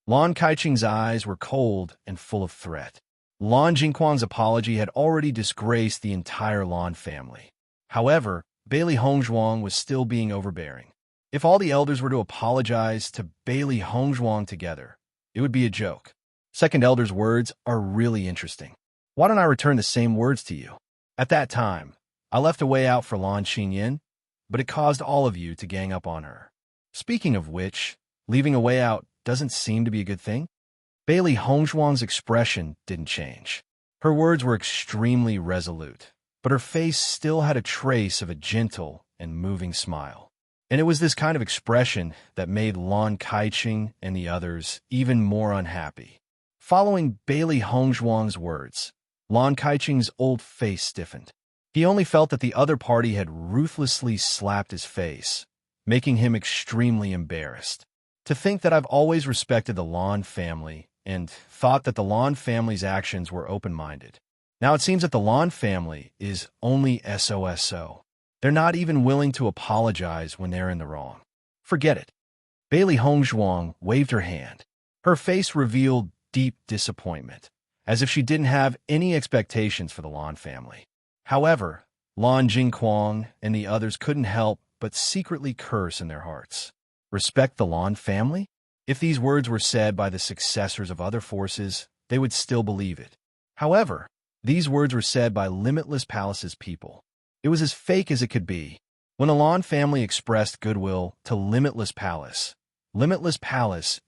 Lan Kaiqing's eyes were cold and full of threat. Lan Jingquan's apology had already disgraced the entire Lan family. However, Bailey Hongzhuang was still being overbearing. If all the elders were to apologize to Bailey Hongzhuang together, it would be a joke. Second elder's words are really interesting. Why don't I return the same words to you? At that time, I left a way out for Lan Qingyin, but it caused all of you to gang up on her. Speaking of which, leaving a way out doesn't seem to be a good thing. Bailey Hongzhuang's expression didn't change. Her words were extremely resolute, but her face still had a trace of a gentle and moving smile. And it was this kind of expression that made Lan Kaiqing and the others even more unhappy. Following Bailey Hongzhuang's words, Lan Kaiqing's old face stiffened. He only felt that the other party had ruthlessly slapped his face, making him extremely embarrassed. To think that I've always respected the Lan family and thought that the Lan family's actions were open-minded. Now it seems that the Lan family is only SOSO. They're not even willing to apologize when they're in the wrong. Forget it. Bailey Hongzhuang waved her hand. Her face revealed deep disappointment, as if she didn't have any expectations for the Lan family. However, Lan Jingquang and the others couldn't help but secretly curse in their hearts. Respect the Lan family? If these words were said by the successors of other forces, they would still believe it. However, these words were said by Limitless Palace's people. It was as fake as it could be. When the Lan family expressed goodwill to Limitless Palace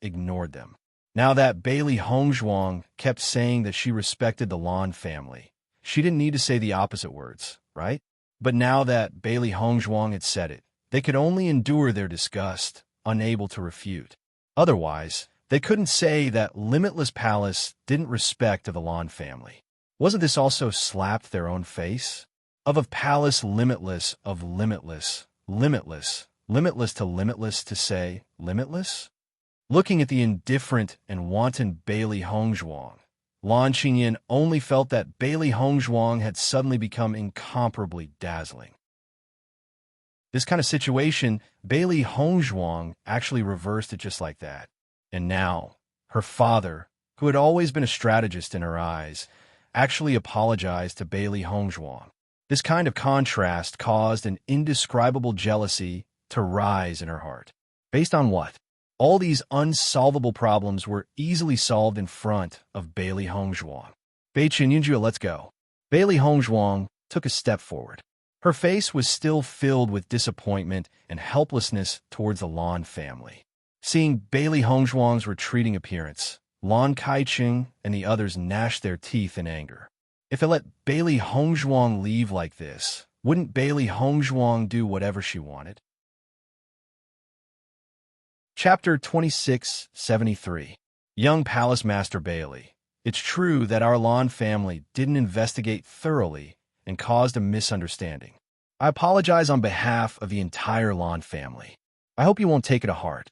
ignored them. Now that Bailey Hongzhuang kept saying that she respected the Lan family, she didn't need to say the opposite words, right? But now that Bailey Hongzhuang had said it, they could only endure their disgust, unable to refute. Otherwise, they couldn't say that Limitless Palace didn't respect the Lan family. Wasn't this also slapped their own face? Of palace limitless, of limitless, limitless, limitless to say limitless? Looking at the indifferent and wanton Bailey Hongzhuang, Lan Qingyin only felt that Bailey Hongzhuang had suddenly become incomparably dazzling. This kind of situation, Bailey Hongzhuang actually reversed it just like that. And now, her father, who had always been a strategist in her eyes, actually apologized to Bailey Hongzhuang. This kind of contrast caused an indescribable jealousy to rise in her heart. Based on what? All these unsolvable problems were easily solved in front of Bailey Hongzhuang. Beichen Yunjua, let's go. Bailey Hongzhuang took a step forward. Her face was still filled with disappointment and helplessness towards the Lan family. Seeing Bailey Hongzhuang's retreating appearance, Lan Kaiqing and the others gnashed their teeth in anger. If they let Bailey Hongzhuang leave like this, wouldn't Bailey Hongzhuang do whatever she wanted? Chapter 2673. Young Palace Master Bailey. It's true that our Lan family didn't investigate thoroughly and caused a misunderstanding. I apologize on behalf of the entire Lan family. I hope you won't take it to heart.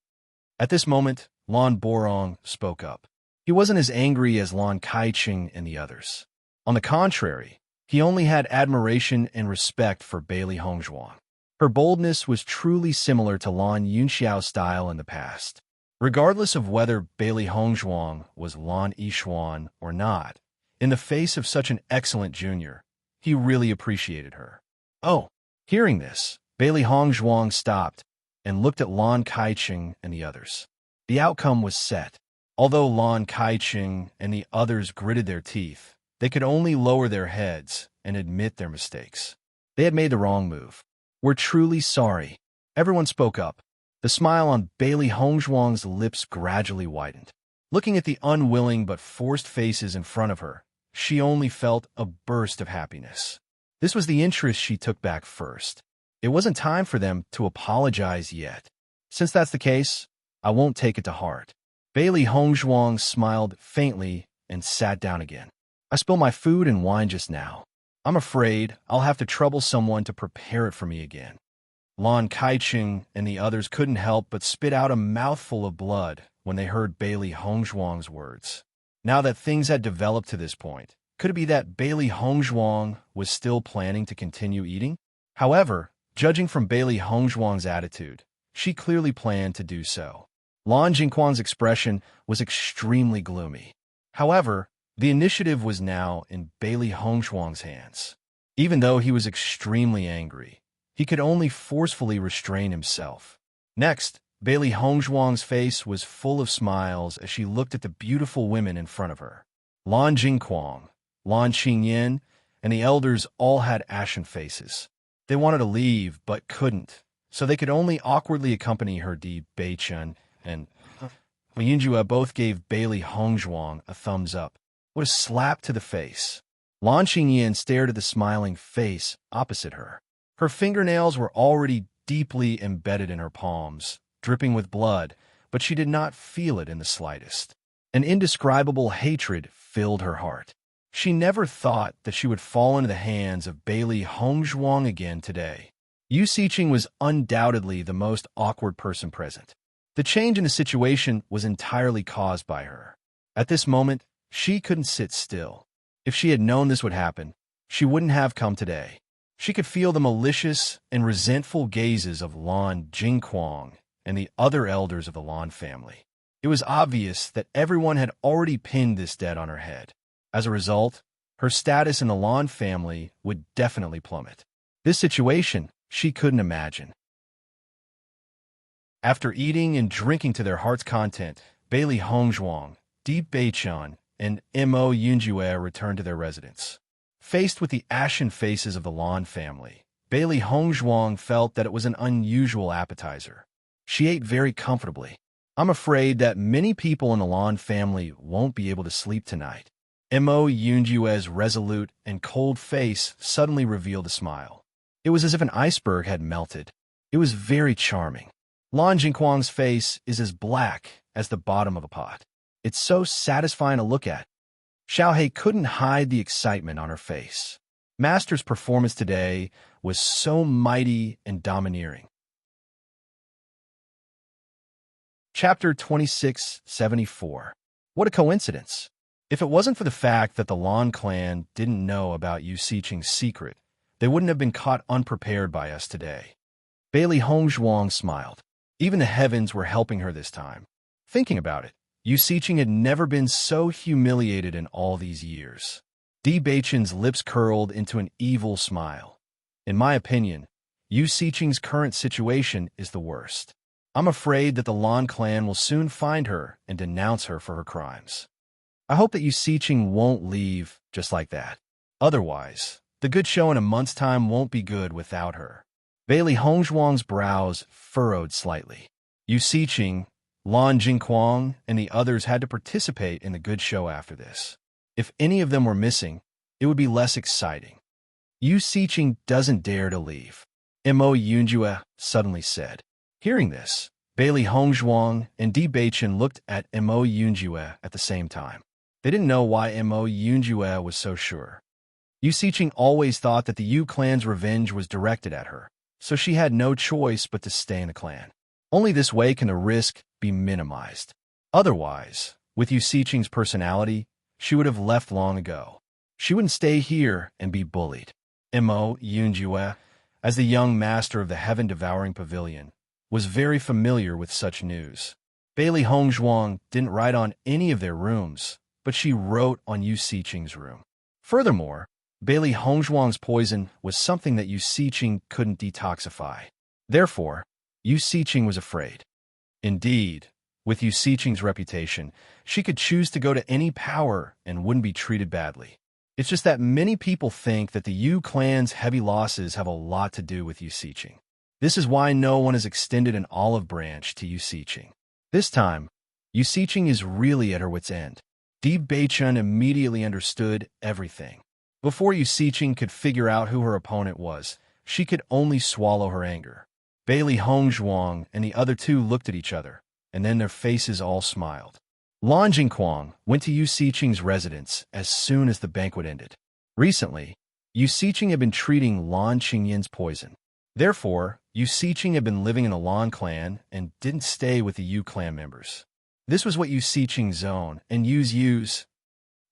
At this moment, Lan Borong spoke up. He wasn't as angry as Lan Kaiqing and the others. On the contrary, he only had admiration and respect for Bailey Hongzhuang. Her boldness was truly similar to Lan Yunxiao's style in the past. Regardless of whether Bailey Hongzhuang was Lan Yishuan or not, in the face of such an excellent junior, he really appreciated her. Oh, hearing this, Bailey Hongzhuang stopped and looked at Lan Kaiqing and the others. The outcome was set. Although Lan Kaiqing and the others gritted their teeth, they could only lower their heads and admit their mistakes. They had made the wrong move. We're truly sorry. Everyone spoke up. The smile on Bailey Hongzhuang's lips gradually widened. Looking at the unwilling but forced faces in front of her, she only felt a burst of happiness. This was the interest she took back first. It wasn't time for them to apologize yet. Since that's the case, I won't take it to heart. Bailey Hongzhuang smiled faintly and sat down again. I spilled my food and wine just now. I'm afraid I'll have to trouble someone to prepare it for me again. Lan Kaiqing and the others couldn't help but spit out a mouthful of blood when they heard Bailey Hongzhuang's words. Now that things had developed to this point, could it be that Bailey Hongzhuang was still planning to continue eating? However, judging from Bailey Hongzhuang's attitude, she clearly planned to do so. Lan Jingquang's expression was extremely gloomy. However, the initiative was now in Bailey Hongzhuang's hands. Even though he was extremely angry, he could only forcefully restrain himself. Next, Bailey Hongzhuang's face was full of smiles as she looked at the beautiful women in front of her. Lan Jingquang, Lan Qingyin, and the elders all had ashen faces. They wanted to leave but couldn't, so they could only awkwardly accompany her. Beichen and Yinjua both gave Bailey Hongzhuang a thumbs up. What a slap to the face. Lan Qingyin stared at the smiling face opposite her. Her fingernails were already deeply embedded in her palms, dripping with blood, but she did not feel it in the slightest. An indescribable hatred filled her heart. She never thought that she would fall into the hands of Bailey Hongzhuang again today. Yu Siqing was undoubtedly the most awkward person present. The change in the situation was entirely caused by her. At this moment, she couldn't sit still. If she had known this would happen, she wouldn't have come today. She could feel the malicious and resentful gazes of Lan Jingquang and the other elders of the Lan family. It was obvious that everyone had already pinned this debt on her head. As a result, her status in the Lan family would definitely plummet. This situation she couldn't imagine. After eating and drinking to their heart's content, Bailey Hongzhuang, Di Beichun, and Mo Yunjue returned to their residence. Faced with the ashen faces of the Lan family, Bailey Hongzhuang felt that it was an unusual appetizer. She ate very comfortably. I'm afraid that many people in the Lan family won't be able to sleep tonight. Mo Yunjue's resolute and cold face suddenly revealed a smile. It was as if an iceberg had melted. It was very charming. Lan Jingquang's face is as black as the bottom of a pot. It's so satisfying to look at. Xiaohei couldn't hide the excitement on her face. Master's performance today was so mighty and domineering. Chapter 2674. What a coincidence. If it wasn't for the fact that the Lan clan didn't know about Yu Siqing's secret, they wouldn't have been caught unprepared by us today. Bailey Hongzhuang smiled. Even the heavens were helping her this time. Thinking about it, Yu Siqing had never been so humiliated in all these years. Di Beichun's lips curled into an evil smile. In my opinion, Yu Siqing's current situation is the worst. I'm afraid that the Lan clan will soon find her and denounce her for her crimes. I hope that Yu Siqing won't leave just like that. Otherwise, the good show in a month's time won't be good without her. Bailey Hongzhuang's brows furrowed slightly. Yu Siqing, Lan Jingquang, and the others had to participate in the good show after this. If any of them were missing, it would be less exciting. Yu Siqing doesn't dare to leave, Mo Yunjue suddenly said. Hearing this, Bailey Hongzhuang and Di Beichun looked at Mo Yunjue at the same time. They didn't know why Mo Yunjue was so sure. Yu Siqing always thought that the Yu clan's revenge was directed at her, so she had no choice but to stay in the clan. Only this way can the risk be minimized. Otherwise, with Yu Siqing's personality, she would have left long ago. She wouldn't stay here and be bullied. Mo Yunjue, as the young master of the heaven-devouring pavilion, was very familiar with such news. Bailey Hongzhuang didn't write on any of their rooms, but she wrote on Yu Siqing's room. Furthermore, Bailey Hongzhuang's poison was something that Yu Siqing couldn't detoxify. Therefore, Yu Siqing was afraid. Indeed, with Yu Siqing's reputation, she could choose to go to any power and wouldn't be treated badly. It's just that many people think that the Yu clan's heavy losses have a lot to do with Yu Siqing. This is why no one has extended an olive branch to Yu Siqing. This time, Yu Siqing is really at her wit's end. Di Beichun immediately understood everything. Before Yu Siqing could figure out who her opponent was, she could only swallow her anger. Bailey Hongzhuang and the other two looked at each other, and then their faces all smiled. Lan Jingquang went to Yu Siqing's residence as soon as the banquet ended. Recently, Yu Siqing had been treating Lan Qingyin's poison. Therefore, Yu Siqing had been living in the Lan clan and didn't stay with the Yu clan members. This was what Yu Siqing's own and Yu's use.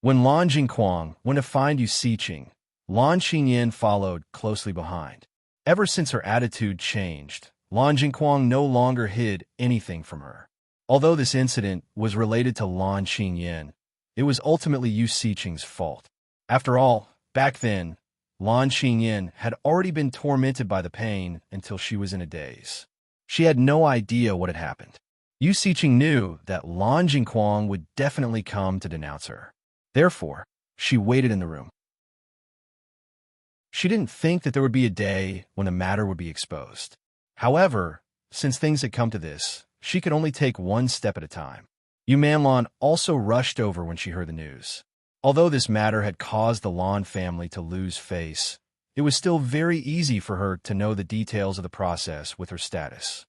When Lan Jingquang went to find Yu Siqing, Lan Qinyin followed closely behind. Ever since her attitude changed, Lan Jingquang no longer hid anything from her. Although this incident was related to Lan Qinyin, it was ultimately Yu Siqing's fault. After all, back then, Lan Qinyin had already been tormented by the pain until she was in a daze. She had no idea what had happened. Yu Siqing knew that Lan Jingquang would definitely come to denounce her. Therefore, she waited in the room. She didn't think that there would be a day when the matter would be exposed. However, since things had come to this, she could only take one step at a time. Yu Manlan also rushed over when she heard the news. Although this matter had caused the Lan family to lose face, it was still very easy for her to know the details of the process with her status.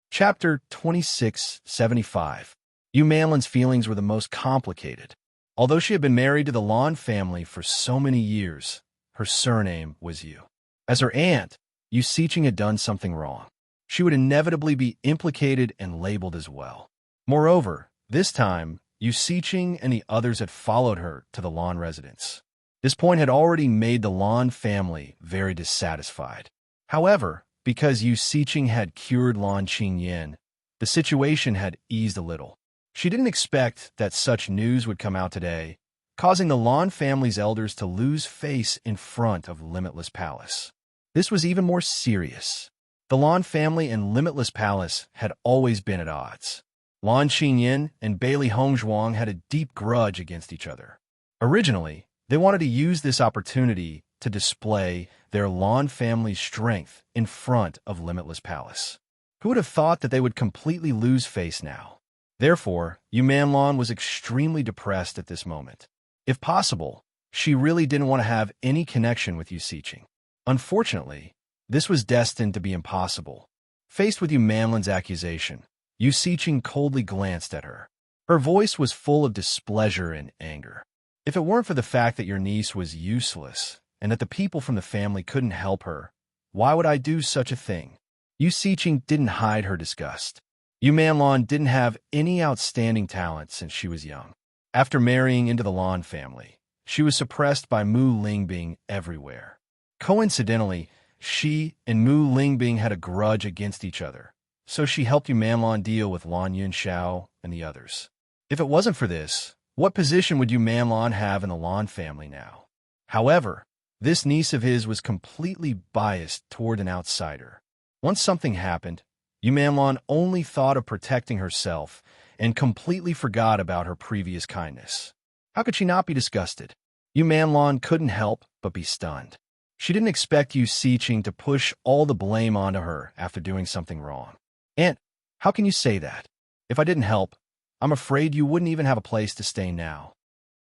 Chapter 2675. Yu Manlan's feelings were the most complicated. Although she had been married to the Lan family for so many years, her surname was Yu. As her aunt, Yu Siqing had done something wrong. She would inevitably be implicated and labeled as well. Moreover, this time, Yu Siqing and the others had followed her to the Lan residence. This point had already made the Lan family very dissatisfied. However, because Yu Siqing had cured Lan Qingyin, the situation had eased a little. She didn't expect that such news would come out today, causing the Lan family's elders to lose face in front of Limitless Palace. This was even more serious. The Lan family and Limitless Palace had always been at odds. Lan Qingyin and Bailey Hongzhuang had a deep grudge against each other. Originally, they wanted to use this opportunity to display their Lan family's strength in front of Limitless Palace. Who would have thought that they would completely lose face now? Therefore, Yu Manlan was extremely depressed at this moment. If possible, she really didn't want to have any connection with Yu Siqing. Unfortunately, this was destined to be impossible. Faced with Yu Manlan's accusation, Yu Siqing coldly glanced at her. Her voice was full of displeasure and anger. If it weren't for the fact that your niece was useless and that the people from the family couldn't help her, why would I do such a thing? Yu Siqing didn't hide her disgust. Yu Manlan didn't have any outstanding talent since she was young. After marrying into the Lan family, she was suppressed by Mu Lingbing everywhere. Coincidentally, she and Mu Lingbing had a grudge against each other, so she helped Yu Manlan deal with Lan Yunxiao and the others. If it wasn't for this, what position would Yu Manlan have in the Lan family now? However, this niece of his was completely biased toward an outsider. Once something happened, Yu Manlan only thought of protecting herself and completely forgot about her previous kindness. How could she not be disgusted? Yu Manlan couldn't help but be stunned. She didn't expect Yu Siqing to push all the blame onto her after doing something wrong. "Aunt, how can you say that? If I didn't help, I'm afraid you wouldn't even have a place to stay now."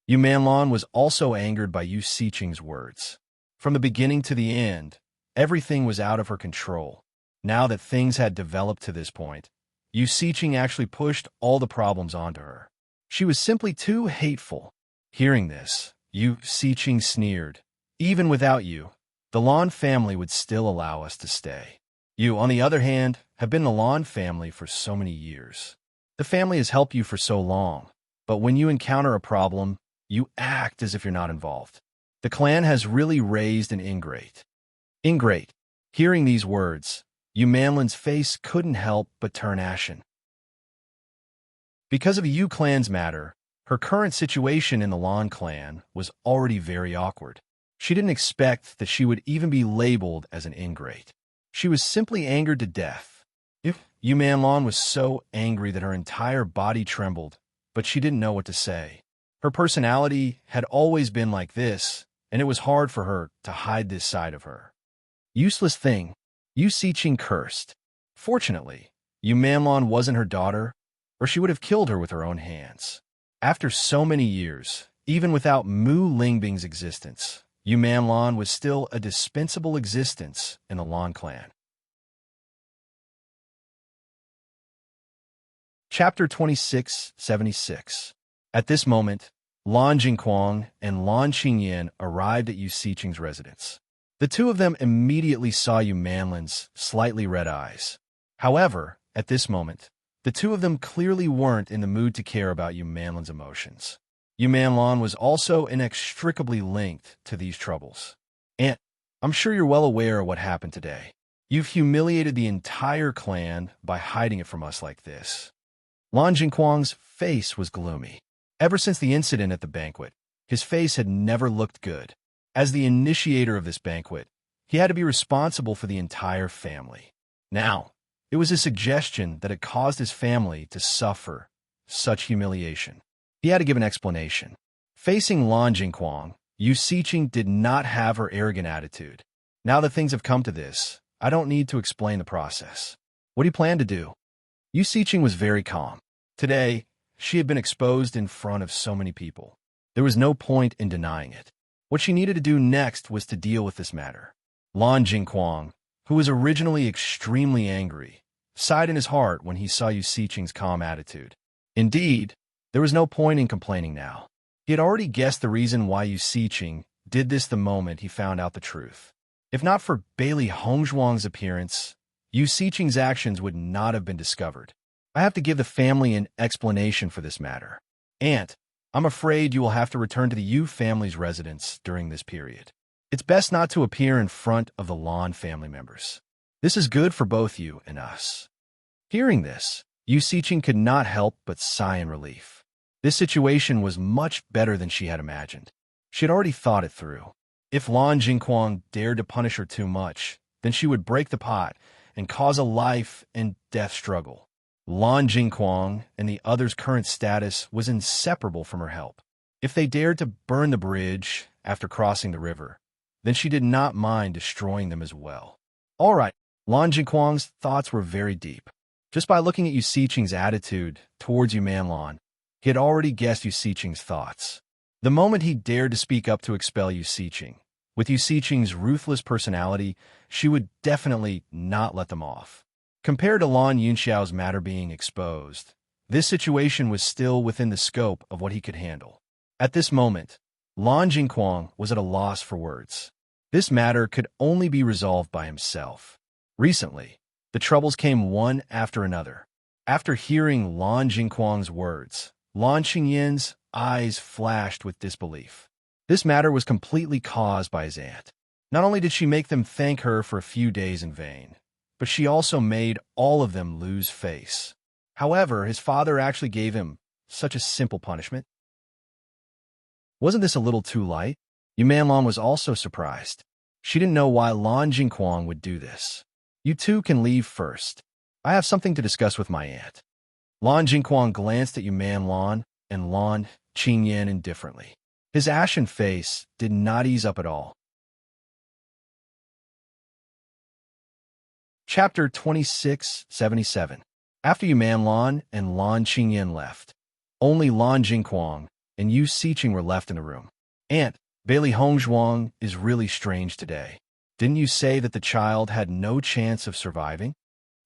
Yu Manlan was also angered by Yu Siqing's words. From the beginning to the end, everything was out of her control. Now that things had developed to this point, Yu Siqing actually pushed all the problems onto her. She was simply too hateful. Hearing this, Yu Siqing sneered. "Even without you, the Lan family would still allow us to stay. You, on the other hand, have been the Lan family for so many years. The family has helped you for so long, but when you encounter a problem, you act as if you're not involved. The clan has really raised an ingrate." Ingrate. Hearing these words, Yu Manlan's face couldn't help but turn ashen. Because of the Yu clan's matter, her current situation in the Lan clan was already very awkward. She didn't expect that she would even be labeled as an ingrate. She was simply angered to death. Yu Manlan was so angry that her entire body trembled, but she didn't know what to say. Her personality had always been like this, and it was hard for her to hide this side of her. "Useless thing," Yu Siqing cursed. Fortunately, Yu Manlan wasn't her daughter, or she would have killed her with her own hands. After so many years, even without Mu Lingbing's existence, Yu Manlan was still a dispensable existence in the Lan clan. Chapter 2676. At this moment, Lan Jingquang and Lan Qingyan arrived at Yu Siqing's residence. The two of them immediately saw Yu Manlan's slightly red eyes. However, at this moment, the two of them clearly weren't in the mood to care about Yu Manlan's emotions. Yu Manlan was also inextricably linked to these troubles. "Aunt, I'm sure you're well aware of what happened today. You've humiliated the entire clan by hiding it from us like this." Lan Jingquang's face was gloomy. Ever since the incident at the banquet, his face had never looked good. As the initiator of this banquet, he had to be responsible for the entire family. Now, it was his suggestion that had caused his family to suffer such humiliation. He had to give an explanation. Facing Lan Jingquang, Yu Siqing did not have her arrogant attitude. "Now that things have come to this, I don't need to explain the process. What do you plan to do?" Yu Siqing was very calm. Today, she had been exposed in front of so many people. There was no point in denying it. What she needed to do next was to deal with this matter. Lan Jingquang, who was originally extremely angry, sighed in his heart when he saw Yu Siqing's calm attitude. Indeed, there was no point in complaining now. He had already guessed the reason why Yu Siqing did this the moment he found out the truth. If not for Bailey Hongzhuang's appearance, Yu Siqing's actions would not have been discovered. I have to give the family an explanation for this matter. Aunt, I'm afraid you will have to return to the Yu family's residence during this period. It's best not to appear in front of the Lan family members. This is good for both you and us. Hearing this, Yu Siqing could not help but sigh in relief. This situation was much better than she had imagined. She had already thought it through. If Lan Jingquang dared to punish her too much, then she would break the pot and cause a life and death struggle. Lan Jingquang and the others' current status was inseparable from her help. If they dared to burn the bridge after crossing the river, then she did not mind destroying them as well. All right, Lan Jingquang's thoughts were very deep. Just by looking at Yu Siqing's attitude towards Yu Manlan, he had already guessed Yu Siqing's thoughts. The moment he dared to speak up to expel Yu Siqing, with Yu Siqing's ruthless personality, she would definitely not let them off. Compared to Lan Yunxiao's matter being exposed, this situation was still within the scope of what he could handle. At this moment, Lan Jingquang was at a loss for words. This matter could only be resolved by himself. Recently, the troubles came one after another. After hearing Lan Jingquang's words, Lan Qingyin's eyes flashed with disbelief. This matter was completely caused by his aunt. Not only did she make them thank her for a few days in vain, but she also made all of them lose face. However, his father actually gave him such a simple punishment. Wasn't this a little too light? Yu Manlan was also surprised. She didn't know why Lan Jingquang would do this. You two can leave first. I have something to discuss with my aunt. Lan Jingquang glanced at Yu Manlan and Lan Qingyin indifferently. His ashen face did not ease up at all. Chapter 2677. After Yu Manlan and Lan Qingyin left, only Lan Jingquang and Yu Siqing were left in the room. Aunt, Bailey Hongzhuang is really strange today. Didn't you say that the child had no chance of surviving?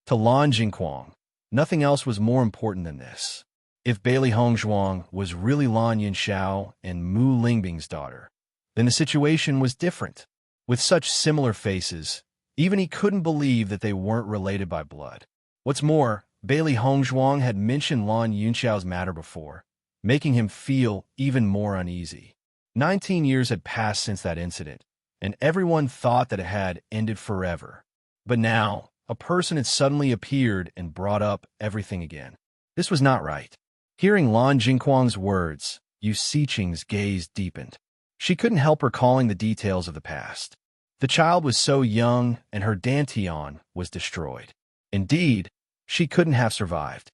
To Lan Jingquang, nothing else was more important than this. If Bailey Hongzhuang was really Lan Yunxiao and Mu Lingbing's daughter, then the situation was different. With such similar faces, even he couldn't believe that they weren't related by blood. What's more, Bailey Hongzhuang had mentioned Lan Yunxiao's matter before, making him feel even more uneasy. 19 years had passed since that incident, and everyone thought that it had ended forever. But now, a person had suddenly appeared and brought up everything again. This was not right. Hearing Lan Jingquang's words, Yu Siqing's gaze deepened. She couldn't help recalling the details of the past. The child was so young, and her dantian was destroyed. Indeed, she couldn't have survived.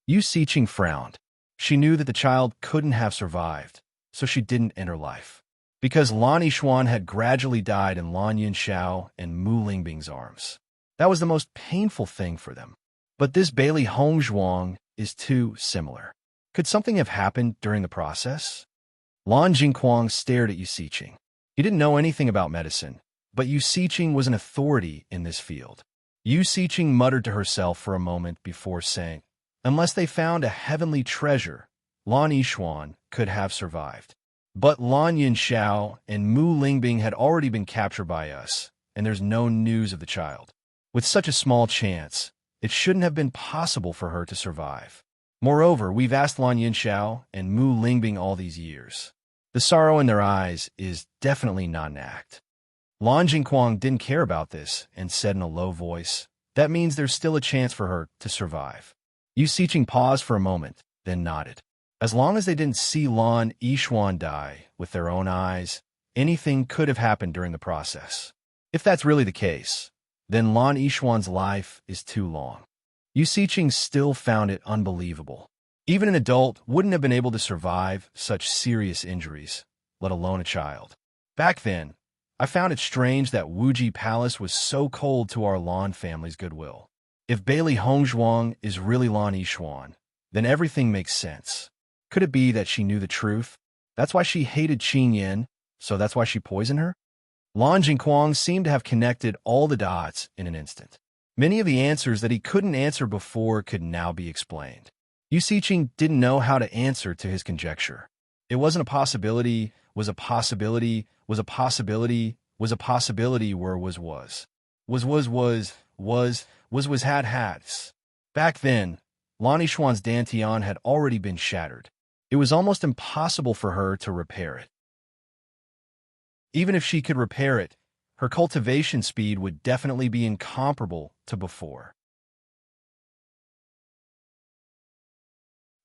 Yu Siqing frowned. She knew that the child couldn't have survived, so she didn't end her life. Because Lan Yixuan had gradually died in Lan Yunxiao and Mu Lingbing's arms. That was the most painful thing for them. But this Bailey Hongzhuang is too similar. Could something have happened during the process? Lan Jingquang stared at Yu Siqing. He didn't know anything about medicine, but Yu Siqing was an authority in this field. Yu Siqing muttered to herself for a moment before saying, unless they found a heavenly treasure, Lan Yixuan could have survived. But Lan Yunxiao and Mu Lingbing had already been captured by us, and there's no news of the child. With such a small chance, it shouldn't have been possible for her to survive. Moreover, we've asked Lan Yunxiao and Mu Lingbing all these years. The sorrow in their eyes is definitely not an act. Lan Jingquang didn't care about this and said in a low voice, that means there's still a chance for her to survive. Yu Siqing paused for a moment, then nodded. As long as they didn't see Lan Yixuan die with their own eyes, anything could have happened during the process. If that's really the case, then Lan Yixuan's life is too long. Yu Siqing still found it unbelievable. Even an adult wouldn't have been able to survive such serious injuries, let alone a child. Back then, I found it strange that Wuji Palace was so cold to our Lan family's goodwill. If Bailey Hongzhuang is really Lan Yixuan, then everything makes sense. Could it be that she knew the truth? That's why she hated Qin Yin, so that's why she poisoned her? Lan Jingquang seemed to have connected all the dots in an instant. Many of the answers that he couldn't answer before could now be explained. Yu Siqing didn't know how to answer to his conjecture. It wasn't a possibility, was a possibility, was a possibility, was a possibility where was had. Back then, Lan Yishuan's dantian had already been shattered. It was almost impossible for her to repair it. Even if she could repair it, her cultivation speed would definitely be incomparable to before.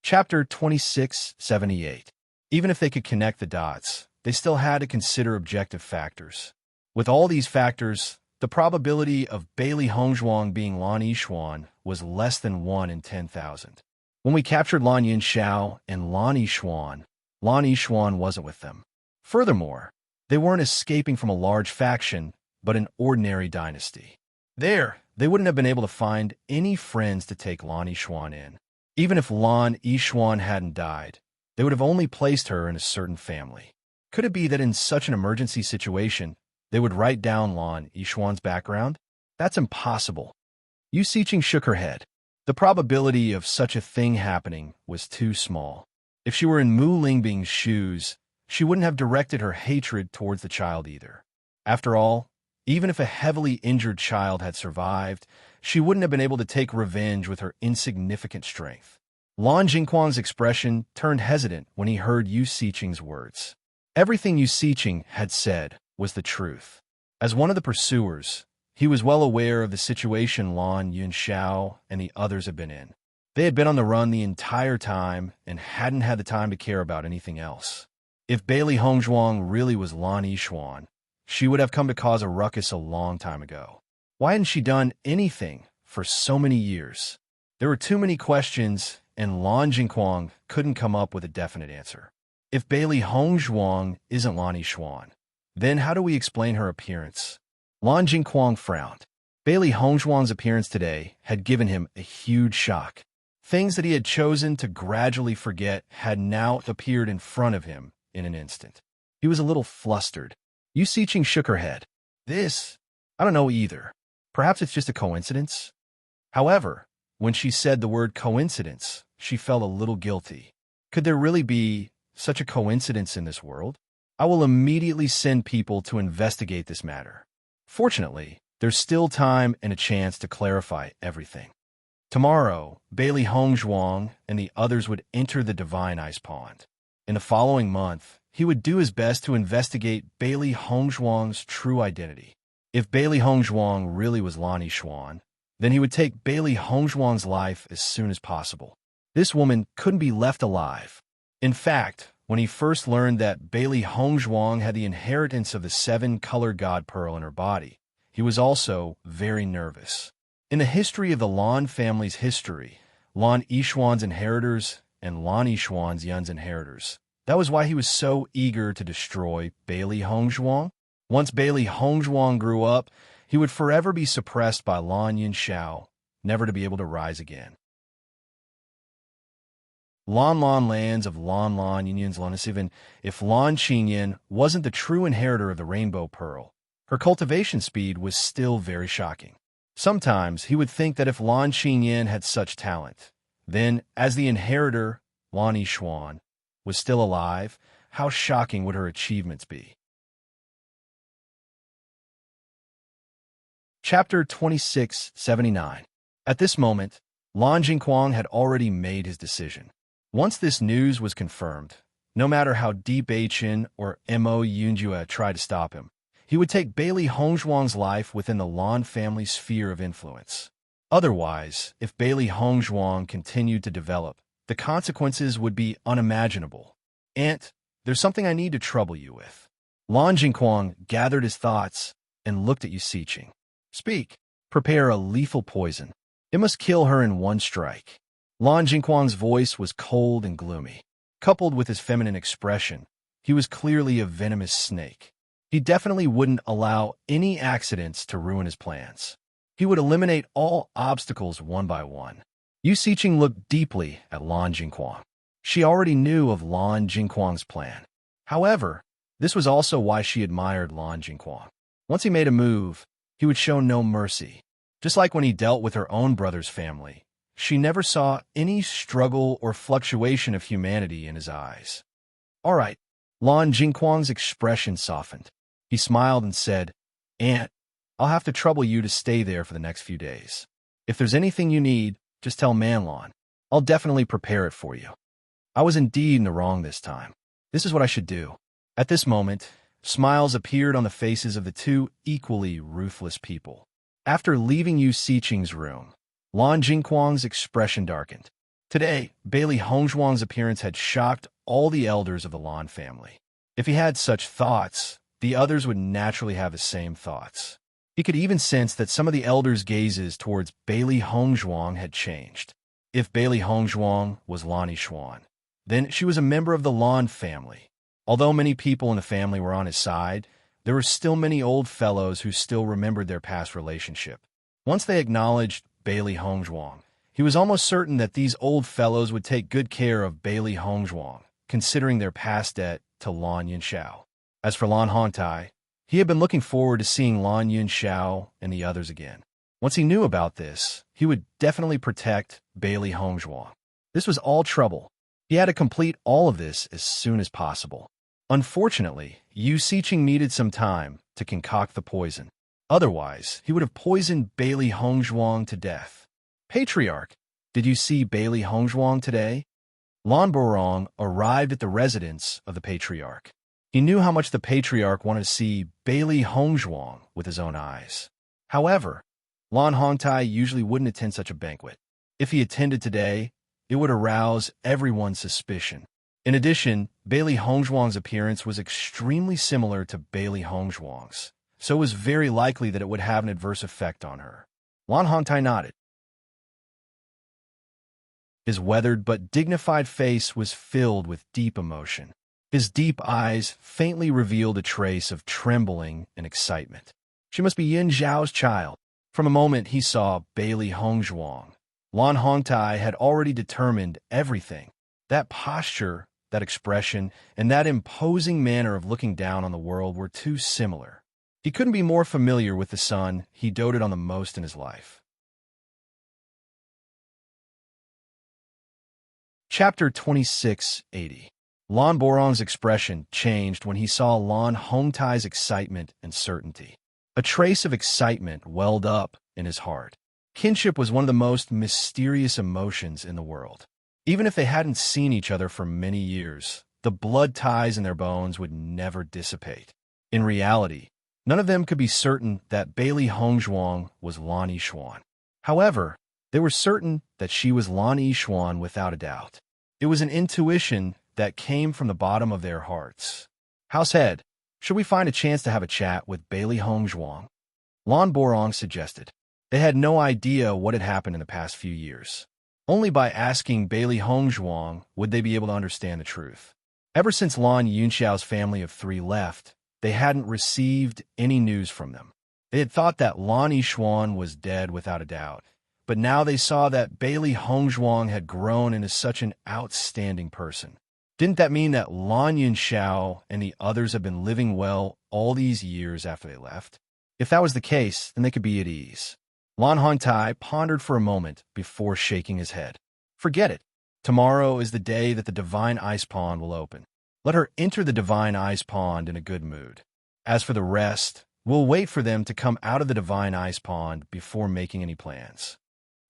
Chapter 2678. Even if they could connect the dots, they still had to consider objective factors. With all these factors, the probability of Bailey Hongzhuang being Lan Yishuan was less than 1 in 10,000. When we captured Lan Yinxiao and Lan Yishuan wasn't with them. Furthermore, they weren't escaping from a large faction, but an ordinary dynasty. There, they wouldn't have been able to find any friends to take Lan Yishuan in. Even if Lan Yishuan hadn't died, they would have only placed her in a certain family. Could it be that in such an emergency situation, they would write down Lan Yishuan's background? That's impossible. Yu Siqing shook her head. The probability of such a thing happening was too small. If she were in Mu Lingbing's shoes, she wouldn't have directed her hatred towards the child either. After all, even if a heavily injured child had survived, she wouldn't have been able to take revenge with her insignificant strength. Lan Jingquang's expression turned hesitant when he heard Yu Siqing's words. Everything Yu Siqing had said was the truth. As one of the pursuers, he was well aware of the situation Lan Yunxiao and the others had been in. They had been on the run the entire time and hadn't had the time to care about anything else. If Bailey Hongzhuang really was Lan Yishuan, she would have come to cause a ruckus a long time ago. Why hadn't she done anything for so many years? There were too many questions, and Lan Jingquang couldn't come up with a definite answer. If Bailey Hongzhuang isn't Lan Yishuan, then how do we explain her appearance? Lan Jingquang frowned. Bailey Hongzhuang's appearance today had given him a huge shock. Things that he had chosen to gradually forget had now appeared in front of him in an instant. He was a little flustered. Yu Siqing shook her head. I don't know either. Perhaps it's just a coincidence? However, when she said the word coincidence, she felt a little guilty. Could there really be such a coincidence in this world? I will immediately send people to investigate this matter. Fortunately, there's still time and a chance to clarify everything. Tomorrow, Bailey Hongzhuang and the others would enter the Divine Ice Pond. In the following month, he would do his best to investigate Bailey Hongzhuang's true identity. If Bailey Hongzhuang really was Lan Yishuan, then he would take Bailey Hongzhuang's life as soon as possible. This woman couldn't be left alive. In fact, when he first learned that Bailey Hongzhuang had the inheritance of the 7-color god pearl in her body, he was also very nervous. In the history of the Lan family's history, Lan Yishuan's inheritors and Lan Yishuan's Yun's inheritors. That was why he was so eager to destroy Bailey Hongzhuang. Once Bailey Hongzhuang grew up, he would forever be suppressed by Lan Yinxiao, never to be able to rise again. Lan lands of Lan Yinyan's Lunas. Even if Lan Qingyan wasn't the true inheritor of the Rainbow Pearl, her cultivation speed was still very shocking. Sometimes he would think that if Lan Qingyan had such talent, then, as the inheritor, Lan Yishuan, was still alive, how shocking would her achievements be? Chapter 2679. At this moment, Lan Jingquang had already made his decision. Once this news was confirmed, no matter how deep Achin or Mo Yunjue tried to stop him, he would take Bailey Hongzhuang's life within the Lan family's sphere of influence. Otherwise, if Bailey Hongzhuang continued to develop, the consequences would be unimaginable. Aunt, there's something I need to trouble you with. Lan Jingquang gathered his thoughts and looked at Yu Siqing. Speak. Prepare a lethal poison. It must kill her in one strike. Lan Jingquang's voice was cold and gloomy. Coupled with his feminine expression, he was clearly a venomous snake. He definitely wouldn't allow any accidents to ruin his plans. He would eliminate all obstacles one by one. Yu Siqing looked deeply at Lan Jingquang. She already knew of Lan Jingquang's plan. However, this was also why she admired Lan Jingquang. Once he made a move, he would show no mercy. Just like when he dealt with her own brother's family, she never saw any struggle or fluctuation of humanity in his eyes. All right, Lan Jingquang's expression softened. He smiled and said, "Aunt, I'll have to trouble you to stay there for the next few days. If there's anything you need, just tell Manlon. I'll definitely prepare it for you." I was indeed in the wrong this time. This is what I should do. At this moment, smiles appeared on the faces of the two equally ruthless people. After leaving Yu Siqing's room, Lan Jingquang's expression darkened. Today, Bailey Hongzhuang's appearance had shocked all the elders of the Lan family. If he had such thoughts, the others would naturally have the same thoughts. He could even sense that some of the elders' gazes towards Bailey Hongzhuang had changed. If Bailey Hongzhuang was Lan Yixuan, then she was a member of the Lan family. Although many people in the family were on his side, there were still many old fellows who still remembered their past relationship. Once they acknowledged Bailey Hongzhuang, he was almost certain that these old fellows would take good care of Bailey Hongzhuang, considering their past debt to Lan Yunxiao. As for Lan Hongtai, he had been looking forward to seeing Lan Yunxiao and the others again. Once he knew about this, he would definitely protect Bailey Hongzhuang. This was all trouble. He had to complete all of this as soon as possible. Unfortunately, Yu Siqing needed some time to concoct the poison. Otherwise, he would have poisoned Bailey Hongzhuang to death. "Patriarch, did you see Bailey Hongzhuang today?" Lan Borong arrived at the residence of the Patriarch. He knew how much the Patriarch wanted to see Bailey Hongzhuang with his own eyes. However, Lan Hongtai usually wouldn't attend such a banquet. If he attended today, it would arouse everyone's suspicion. In addition, Bailey Hongzhuang's appearance was extremely similar to Bailey Hongzhuang's, so it was very likely that it would have an adverse effect on her. Lan Hongtai nodded. His weathered but dignified face was filled with deep emotion. His deep eyes faintly revealed a trace of trembling and excitement. She must be Yin Zhao's child. From a moment he saw Bailey Hongzhuang, Lan Hongtai had already determined everything. That posture, that expression, and that imposing manner of looking down on the world were too similar. He couldn't be more familiar with the son he doted on the most in his life. Chapter 2680. Lan Borong's expression changed when he saw Lan Hongtai's excitement and certainty. A trace of excitement welled up in his heart. Kinship was one of the most mysterious emotions in the world. Even if they hadn't seen each other for many years, the blood ties in their bones would never dissipate. In reality, none of them could be certain that Bailey Hongzhuang was Lan Yixuan. However, they were certain that she was Lan Yixuan without a doubt. It was an intuition that came from the bottom of their hearts. "Househead, should we find a chance to have a chat with Bailey Hongzhuang?" Lan Borong suggested. They had no idea what had happened in the past few years. Only by asking Bailey Hongzhuang would they be able to understand the truth. Ever since Lan Yunxiao's family of 3 left, they hadn't received any news from them. They had thought that Lan Yixuan was dead without a doubt, but now they saw that Bailey Hongzhuang had grown into such an outstanding person. Didn't that mean that Lan Yunxiao and the others have been living well all these years after they left? If that was the case, then they could be at ease. Lan Hongtai pondered for a moment before shaking his head. "Forget it. Tomorrow is the day that the Divine Ice Pond will open. Let her enter the Divine Ice Pond in a good mood. As for the rest, we'll wait for them to come out of the Divine Ice Pond before making any plans."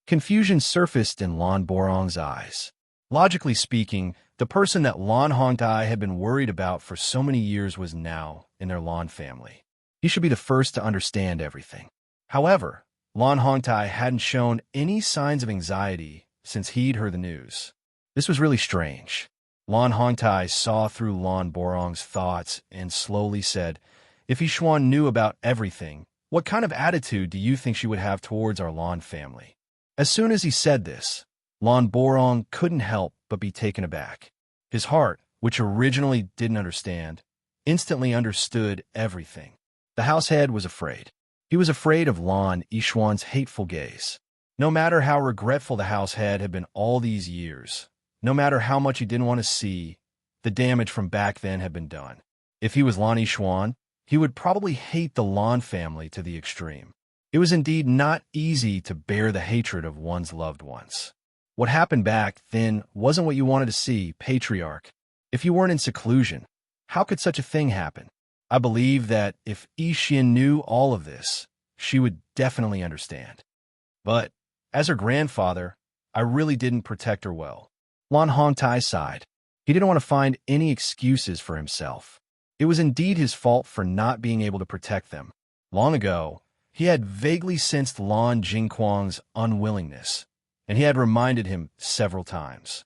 Confusion surfaced in Lan Borong's eyes. Logically speaking, the person that Lan Hongtai had been worried about for so many years was now in their Lan family. He should be the first to understand everything. However, Lan Hongtai hadn't shown any signs of anxiety since he'd heard the news. This was really strange. Lan Hongtai saw through Lan Borong's thoughts and slowly said, "If Yixuan knew about everything, what kind of attitude do you think she would have towards our Lan family?" As soon as he said this, Lan Borong couldn't help but be taken aback. His heart, which originally didn't understand, instantly understood everything. The househead was afraid. He was afraid of Lan Yixuan's hateful gaze. No matter how regretful the househead had been all these years, no matter how much he didn't want to see, the damage from back then had been done. If he was Lan Yixuan, he would probably hate the Lan family to the extreme. It was indeed not easy to bear the hatred of one's loved ones. What happened back then wasn't what you wanted to see, Patriarch. If you weren't in seclusion, how could such a thing happen? I believe that if Ixin knew all of this, she would definitely understand. But, as her grandfather, I really didn't protect her well. Lan Hongtai sighed. He didn't want to find any excuses for himself. It was indeed his fault for not being able to protect them. Long ago, he had vaguely sensed Lan Jingquang's unwillingness, and he had reminded him several times.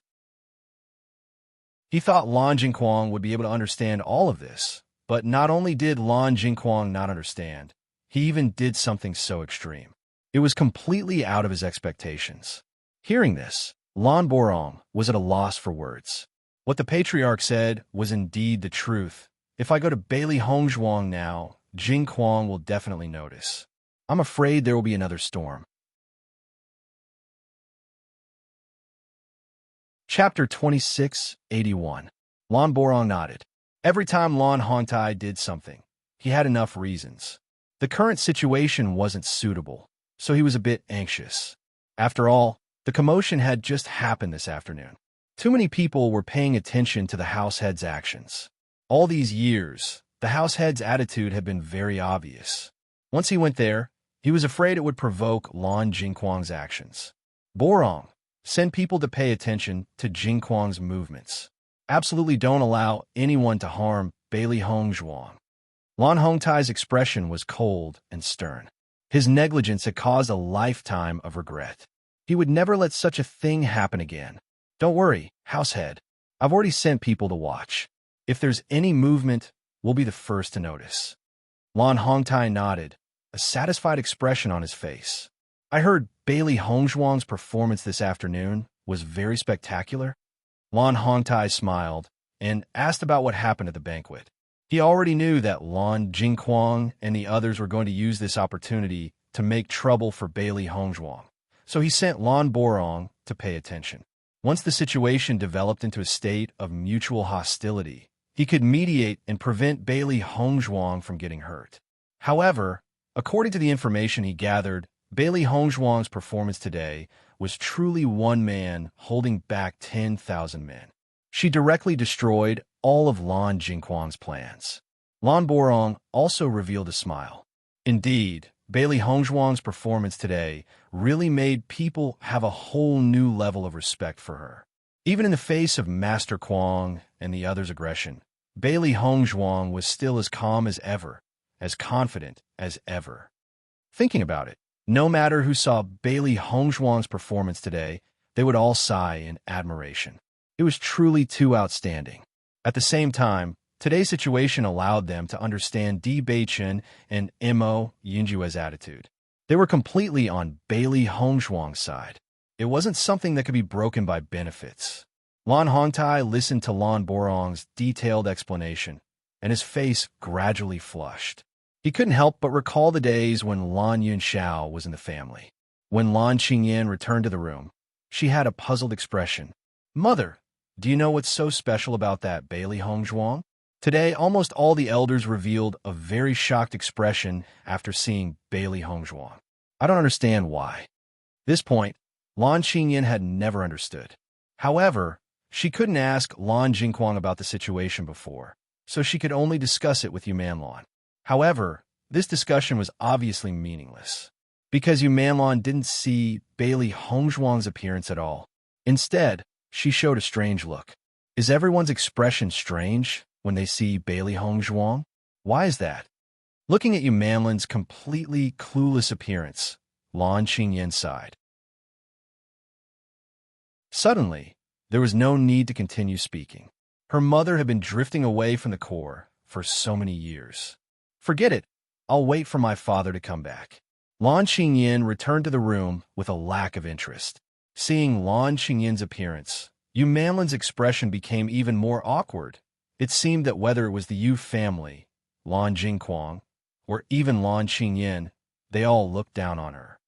He thought Lan Jingquang would be able to understand all of this, but not only did Lan Jingquang not understand, he even did something so extreme. It was completely out of his expectations. Hearing this, Lan Borong was at a loss for words. What the patriarch said was indeed the truth. If I go to Bailey Hongzhuang now, Jingquang will definitely notice. I'm afraid there will be another storm. Chapter 2681. Lan Borong nodded. Every time Lan Hongtai did something, he had enough reasons. The current situation wasn't suitable, so he was a bit anxious. After all, the commotion had just happened this afternoon. Too many people were paying attention to the househead's actions. All these years, the househead's attitude had been very obvious. Once he went there, he was afraid it would provoke Lan Jingquang's actions. Borong, send people to pay attention to Jingquang's movements. Absolutely don't allow anyone to harm Bailey Hongzhuang. Lan Hongtai's expression was cold and stern. His negligence had caused a lifetime of regret. He would never let such a thing happen again. Don't worry, househead. I've already sent people to watch. If there's any movement, we'll be the first to notice. Lan Hongtai nodded, a satisfied expression on his face. I heard Bailey Hongzhuang's performance this afternoon was very spectacular. Lan Hongtai smiled and asked about what happened at the banquet. He already knew that Lan Jingquang and the others were going to use this opportunity to make trouble for Bailey Hongzhuang, so he sent Lan Borong to pay attention. Once the situation developed into a state of mutual hostility, he could mediate and prevent Bailey Hongzhuang from getting hurt. However, according to the information he gathered, Bailey Hongzhuang's performance today was truly one man holding back 10,000 men. She directly destroyed all of Lan Jingquang's plans. Lan Borong also revealed a smile. Indeed, Bailey Hongzhuang's performance today really made people have a whole new level of respect for her. Even in the face of Master Quang and the others' aggression, Bailey Hongzhuang was still as calm as ever, as confident as ever. Thinking about it, no matter who saw Bailey Hongzhuang's performance today, they would all sigh in admiration. It was truly too outstanding. At the same time, today's situation allowed them to understand Di Beichen and Mo Yinjue's attitude. They were completely on Bailey Hongzhuang's side. It wasn't something that could be broken by benefits. Lan Hongtai listened to Lan Borong's detailed explanation, and his face gradually flushed. He couldn't help but recall the days when Lan Yunxiao was in the family. When Lan Qingyan returned to the room, she had a puzzled expression. Mother, do you know what's so special about that Bailey Hongzhuang? Today, almost all the elders revealed a very shocked expression after seeing Bailey Hongzhuang. I don't understand why. At this point, Lan Qingyan had never understood. However, she couldn't ask Lan Jingquang about the situation before, so she could only discuss it with Yumanlan. However, this discussion was obviously meaningless, because Yumanlan didn't see Bailey Hongzhuang's appearance at all. Instead, she showed a strange look. Is everyone's expression strange when they see Bailey Hongzhuang? Why is that? Looking at Yumanlan's completely clueless appearance, Lan Qingyan sighed. Suddenly, there was no need to continue speaking. Her mother had been drifting away from the core for so many years. Forget it. I'll wait for my father to come back. Lan Qingyan returned to the room with a lack of interest. Seeing Lan Qingyan's appearance, Yumanlan's expression became even more awkward. It seemed that whether it was the Yu family, Lan Jingquang, or even Lan Qingyan, they all looked down on her.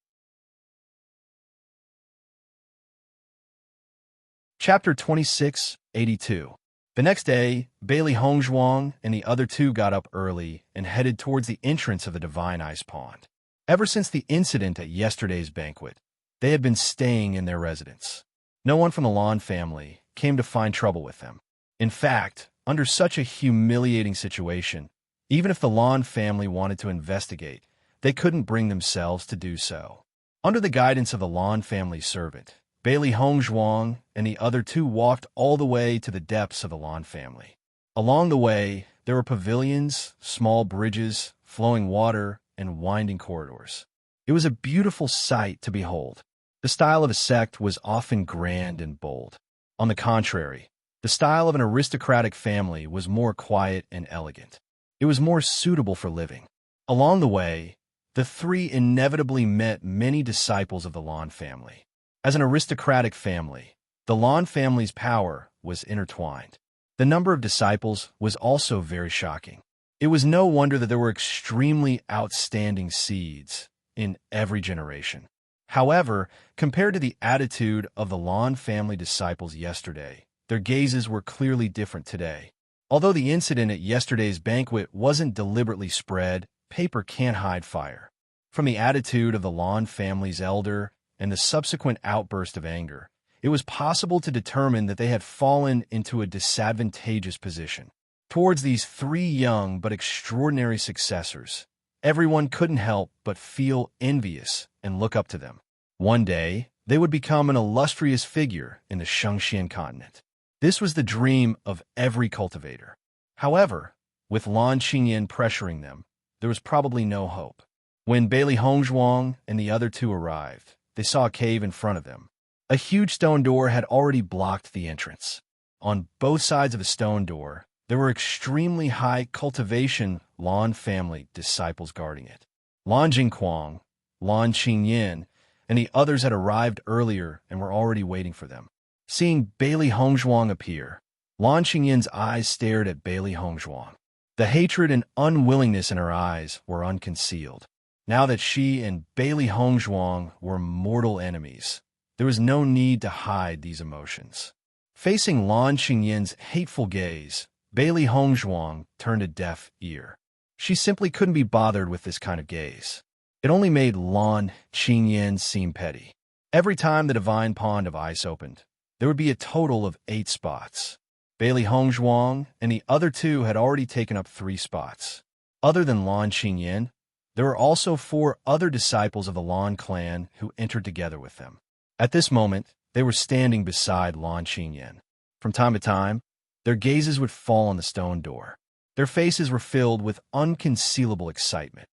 Chapter 2682. The next day, Bailey Hongzhuang and the other two got up early and headed towards the entrance of the Divine Ice Pond. Ever since the incident at yesterday's banquet, they had been staying in their residence. No one from the Lan family came to find trouble with them. In fact, under such a humiliating situation, Even if the Lan family wanted to investigate, they couldn't bring themselves to do so. Under the guidance of the Lan family servant, Bailey Hongzhuang and the other two walked all the way to the depths of the Lan family. Along the way, there were pavilions, small bridges, flowing water, and winding corridors. It was a beautiful sight to behold. The style of a sect was often grand and bold. On the contrary, the style of an aristocratic family was more quiet and elegant. It was more suitable for living. Along the way, the three inevitably met many disciples of the Lan family. As an aristocratic family, the Lan family's power was intertwined. The number of disciples was also very shocking. It was no wonder that there were extremely outstanding seeds in every generation. However, compared to the attitude of the Lan family disciples yesterday, their gazes were clearly different today. Although the incident at yesterday's banquet wasn't deliberately spread, paper can't hide fire. From the attitude of the Lan family's elder and the subsequent outburst of anger, it was possible to determine that they had fallen into a disadvantageous position. Towards these three young but extraordinary successors, everyone couldn't help but feel envious and look up to them. One day, they would become an illustrious figure in the Shengxian continent. This was the dream of every cultivator. However, with Lan Qingyan pressuring them, there was probably no hope. When Bailey Hongzhuang and the other two arrived, they saw a cave in front of them. A huge stone door had already blocked the entrance. On both sides of the stone door, there were extremely high cultivation Lan family disciples guarding it. Lan Jingquang, Lan Qingyan, and the others had arrived earlier and were already waiting for them. Seeing Bailey Hongzhuang appear, Lan Qingyan's eyes stared at Bailey Hongzhuang. The hatred and unwillingness in her eyes were unconcealed. Now that she and Bailey Hongzhuang were mortal enemies, there was no need to hide these emotions. Facing Lan Qingyan's hateful gaze, Bailey Hongzhuang turned a deaf ear. She simply couldn't be bothered with this kind of gaze. It only made Lan Qingyan seem petty. Every time the divine pond of ice opened, there would be a total of 8 spots. Bailey Hongzhuang and the other two had already taken up 3 spots. Other than Lan Qingyan, there were also 4 other disciples of the Lan clan who entered together with them. At this moment, they were standing beside Lan Qingyan. From time to time, their gazes would fall on the stone door. Their faces were filled with unconcealable excitement.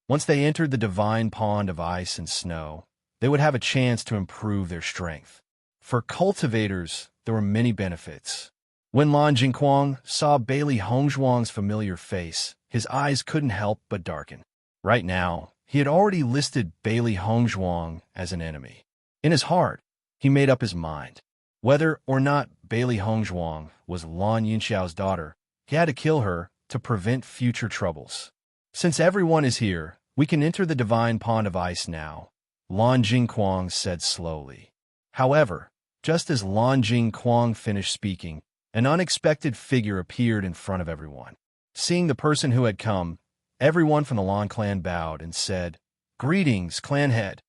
Once they entered the divine pond of ice and snow, they would have a chance to improve their strength. For cultivators, there were many benefits. When Lan Jingquang saw Bailey Hongzhuang's familiar face, his eyes couldn't help but darken. Right now, he had already listed Bailey Hongzhuang as an enemy. In his heart, he made up his mind. Whether or not Bailey Hongzhuang was Lan Yinxiao's daughter, he had to kill her to prevent future troubles. Since everyone is here, we can enter the divine pond of ice now, Lan Jingquang said slowly. However, just as Lan Jingquang finished speaking, an unexpected figure appeared in front of everyone. Seeing the person who had come, everyone from the Lan clan bowed and said, "Greetings, clan head."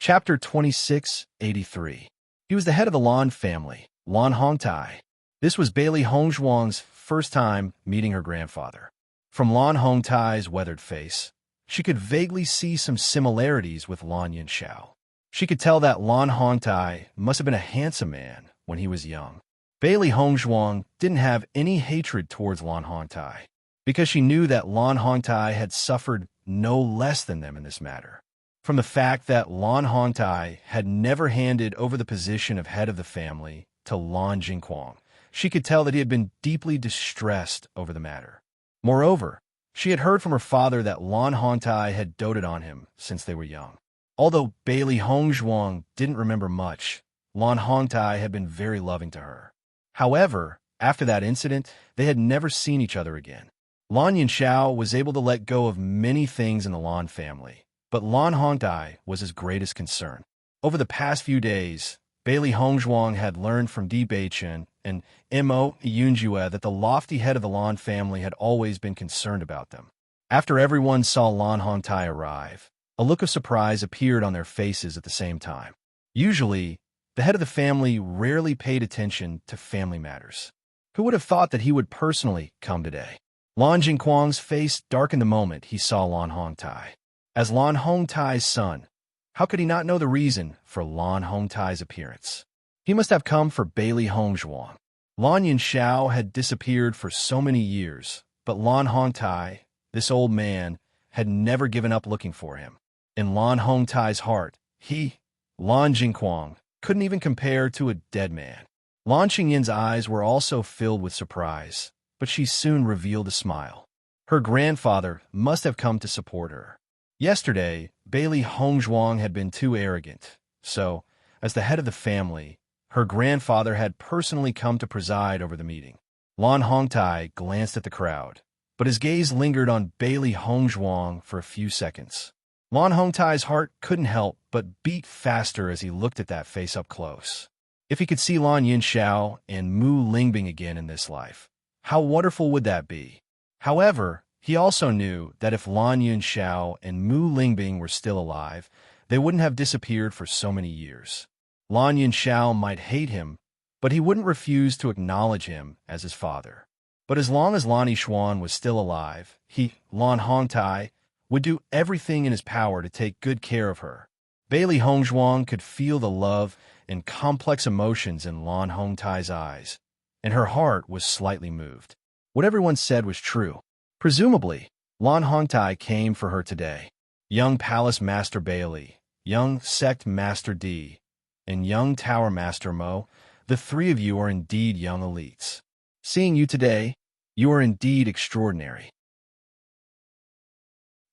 Chapter 2683. He was the head of the Lan family, Lan Hongtai. This was Bailey Hongzhuang's first time meeting her grandfather. From Lan Hongtai's weathered face, she could vaguely see some similarities with Lan Yinxiao. She could tell that Lan Hongtai must have been a handsome man when he was young. Bailey Hongzhuang didn't have any hatred towards Lan Hongtai, because she knew that Lan Hongtai had suffered no less than them in this matter. From the fact that Lan Hongtai had never handed over the position of head of the family to Lan Jingquang, she could tell that he had been deeply distressed over the matter. Moreover, she had heard from her father that Lan Hongtai had doted on him since they were young. Although Bailey Hongzhuang didn't remember much, Lan Hongtai had been very loving to her. However, after that incident, they had never seen each other again. Lan Yinxiao was able to let go of many things in the Lan family, but Lan Hongtai was his greatest concern. Over the past few days, Bailey Hongzhuang had learned from Bewitching and Mo Yunjue that the lofty head of the Lan family had always been concerned about them. After everyone saw Lan Hongtai arrive, a look of surprise appeared on their faces at the same time. Usually, The head of the family rarely paid attention to family matters. Who would have thought that he would personally come today? Lan Jingquang's face darkened the moment he saw Lan Hongtai. As Lan Hongtai's son, how could he not know the reason for Lan Hongtai's appearance? He must have come for Bailey Hongzhuang. Lan Yinxiao had disappeared for so many years, but Lan Hongtai, this old man, had never given up looking for him. In Lan Hongtai's heart, he, Lan Jingquang, couldn't even compare to a dead man. Lan Qingyin's eyes were also filled with surprise, but she soon revealed a smile. Her grandfather must have come to support her. Yesterday, Bailey Hongzhuang had been too arrogant, so, as the head of the family, her grandfather had personally come to preside over the meeting. Lan Hongtai glanced at the crowd, but his gaze lingered on Bailey Hongzhuang for a few seconds. Lan Hongtai's heart couldn't help but beat faster as he looked at that face up close. If he could see Lan Yinxiao and Mu Lingbing again in this life, how wonderful would that be? However, he also knew that if Lan Yinxiao and Mu Lingbing were still alive, they wouldn't have disappeared for so many years. Lan Yinxiao might hate him, but he wouldn't refuse to acknowledge him as his father. But as long as Lan Yixuan was still alive, he, Lan Hongtai, would do everything in his power to take good care of her. Bailey Hongzhuang could feel the love and complex emotions in Lan Hongtai's eyes, and her heart was slightly moved. What everyone said was true. Presumably, Lan Hongtai came for her today. Young Palace Master Bailey, young Sect Master D, and young Tower Master Mo, the three of you are indeed young elites. Seeing you today, you are indeed extraordinary.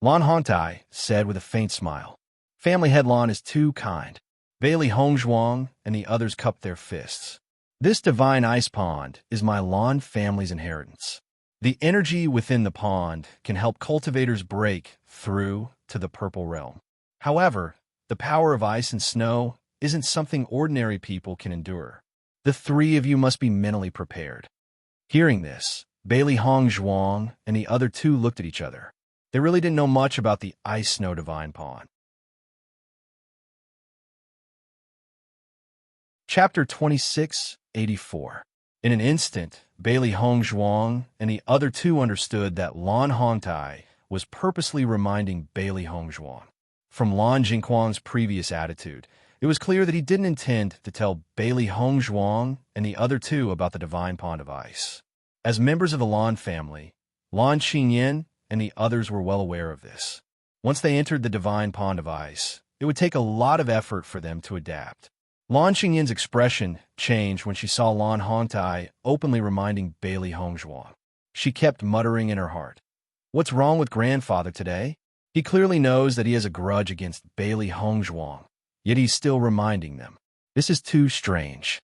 Lan Hongtai said with a faint smile. Family head Lan is too kind. Bailey Hongzhuang and the others cupped their fists. This divine ice pond is my Lan family's inheritance. The energy within the pond can help cultivators break through to the purple realm. However, the power of ice and snow isn't something ordinary people can endure. The three of you must be mentally prepared. Hearing this, Bailey Hongzhuang and the other two looked at each other. They really didn't know much about the ice-snow divine pond. Chapter 2684. In an instant, Bailey Hongzhuang and the other two understood that Lan Hongtai was purposely reminding Bailey Hongzhuang. From Lan Jingquang's previous attitude, it was clear that he didn't intend to tell Bailey Hongzhuang and the other two about the divine pond of ice. As members of the Lan family, Lan Qinyin and the others were well aware of this. Once they entered the divine pond of ice, it would take a lot of effort for them to adapt. Lan Qingyin's expression changed when she saw Lan Hongtai openly reminding Bailey Hongzhuang. She kept muttering in her heart, "What's wrong with grandfather today? He clearly knows that he has a grudge against Bailey Hongzhuang, yet he's still reminding them. This is too strange."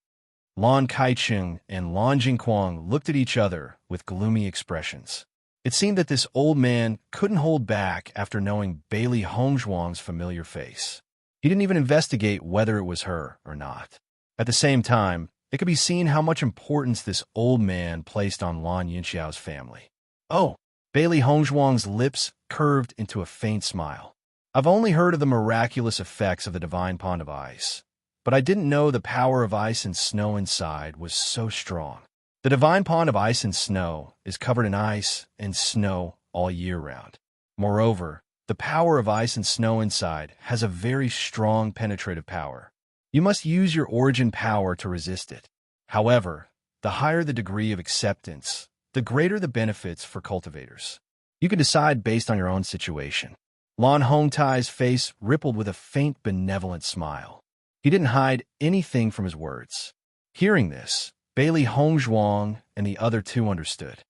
Lan Kaicheng and Lan Jingquang looked at each other with gloomy expressions. It seemed that this old man couldn't hold back after knowing Bailey Hongzhuang's familiar face. He didn't even investigate whether it was her or not. At the same time, it could be seen how much importance this old man placed on Lan Yinxiao's family. Oh, Bailey Hongzhuang's lips curved into a faint smile. I've only heard of the miraculous effects of the divine pond of ice, but I didn't know the power of ice and snow inside was so strong. The divine pond of ice and snow is covered in ice and snow all year round. Moreover, the power of ice and snow inside has a very strong penetrative power. You must use your origin power to resist it. However, the higher the degree of acceptance, the greater the benefits for cultivators. You can decide based on your own situation. Lan Hongtai's face rippled with a faint benevolent smile. He didn't hide anything from his words. Hearing this, Bailey Hongzhuang and the other two understood.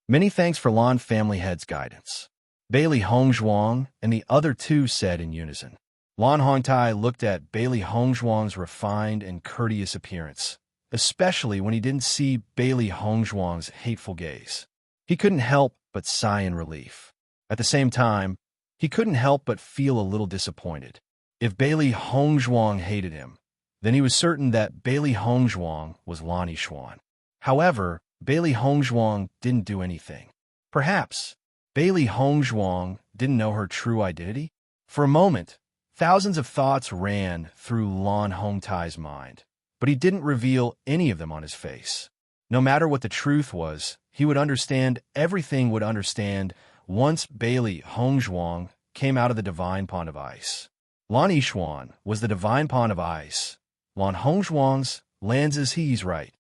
Many thanks for Lan family head's guidance. Bailey Hongzhuang and the other two said in unison. Lan Hongtai looked at Bailey Hongzhuang's refined and courteous appearance, especially when he didn't see Bailey Hongzhuang's hateful gaze. He couldn't help but sigh in relief. At the same time, he couldn't help but feel a little disappointed. If Bailey Hongzhuang hated him, then he was certain that Bailey Hongzhuang was Lan Yixuan. However, Bailey Hongzhuang didn't do anything. Perhaps Bailey Hongzhuang didn't know her true identity? For a moment, thousands of thoughts ran through Lan Hongtai's mind, but he didn't reveal any of them on his face. No matter what the truth was, he would understand, everything would understand, once Bailey Hongzhuang came out of the divine pond of ice. Lan Yishuan was the divine pond of ice. Lan Hongzhuang's lands as he's right.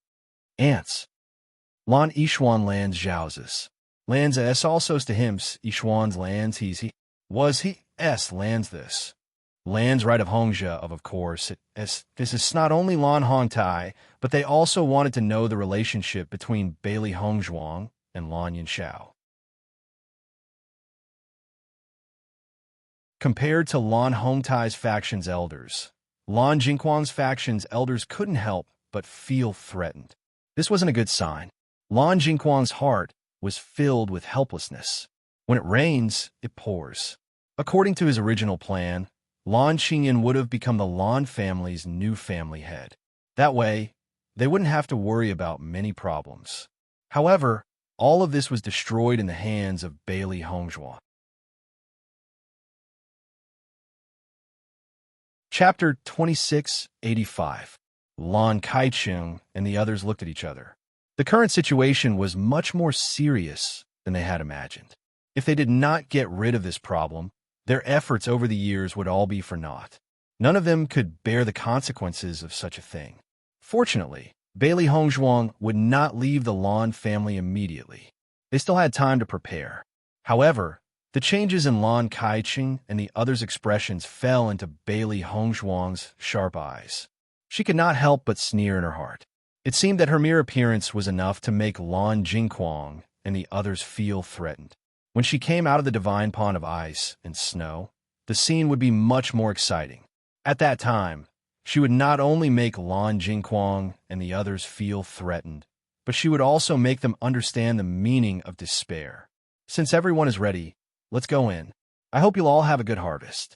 Ants. Lan Yishuan lands Zhao's. Lands s also to him Yishuan's lands he was he s lands this. Lands right of Hongzhe of course. This is not only Lan Hongtai, but they also wanted to know the relationship between Bailey Hongzhuang and Lan Yinshao. Compared to Lan Hongtai's faction's elders, Lan Jingquan's faction's elders couldn't help but feel threatened. This wasn't a good sign. Lan Jingquan's heart was filled with helplessness. When it rains, it pours. According to his original plan, Lan Qingyan would have become the Lan family's new family head. That way, they wouldn't have to worry about many problems. However, all of this was destroyed in the hands of Bailey Hongzhuang. Chapter 2685. Lan Kaicheng and the others looked at each other. The current situation was much more serious than they had imagined. If they did not get rid of this problem, their efforts over the years would all be for naught. None of them could bear the consequences of such a thing. Fortunately, Bailey Hongzhuang would not leave the Lan family immediately. They still had time to prepare. However, the changes in Lan Kaicheng and the others' expressions fell into Bailey Hongzhuang's sharp eyes. She could not help but sneer in her heart. It seemed that her mere appearance was enough to make Lan Jingquan and the others feel threatened. When she came out of the divine pond of ice and snow, the scene would be much more exciting. At that time, she would not only make Lan Jingquan and the others feel threatened, but she would also make them understand the meaning of despair. Since everyone is ready, let's go in. I hope you'll all have a good harvest.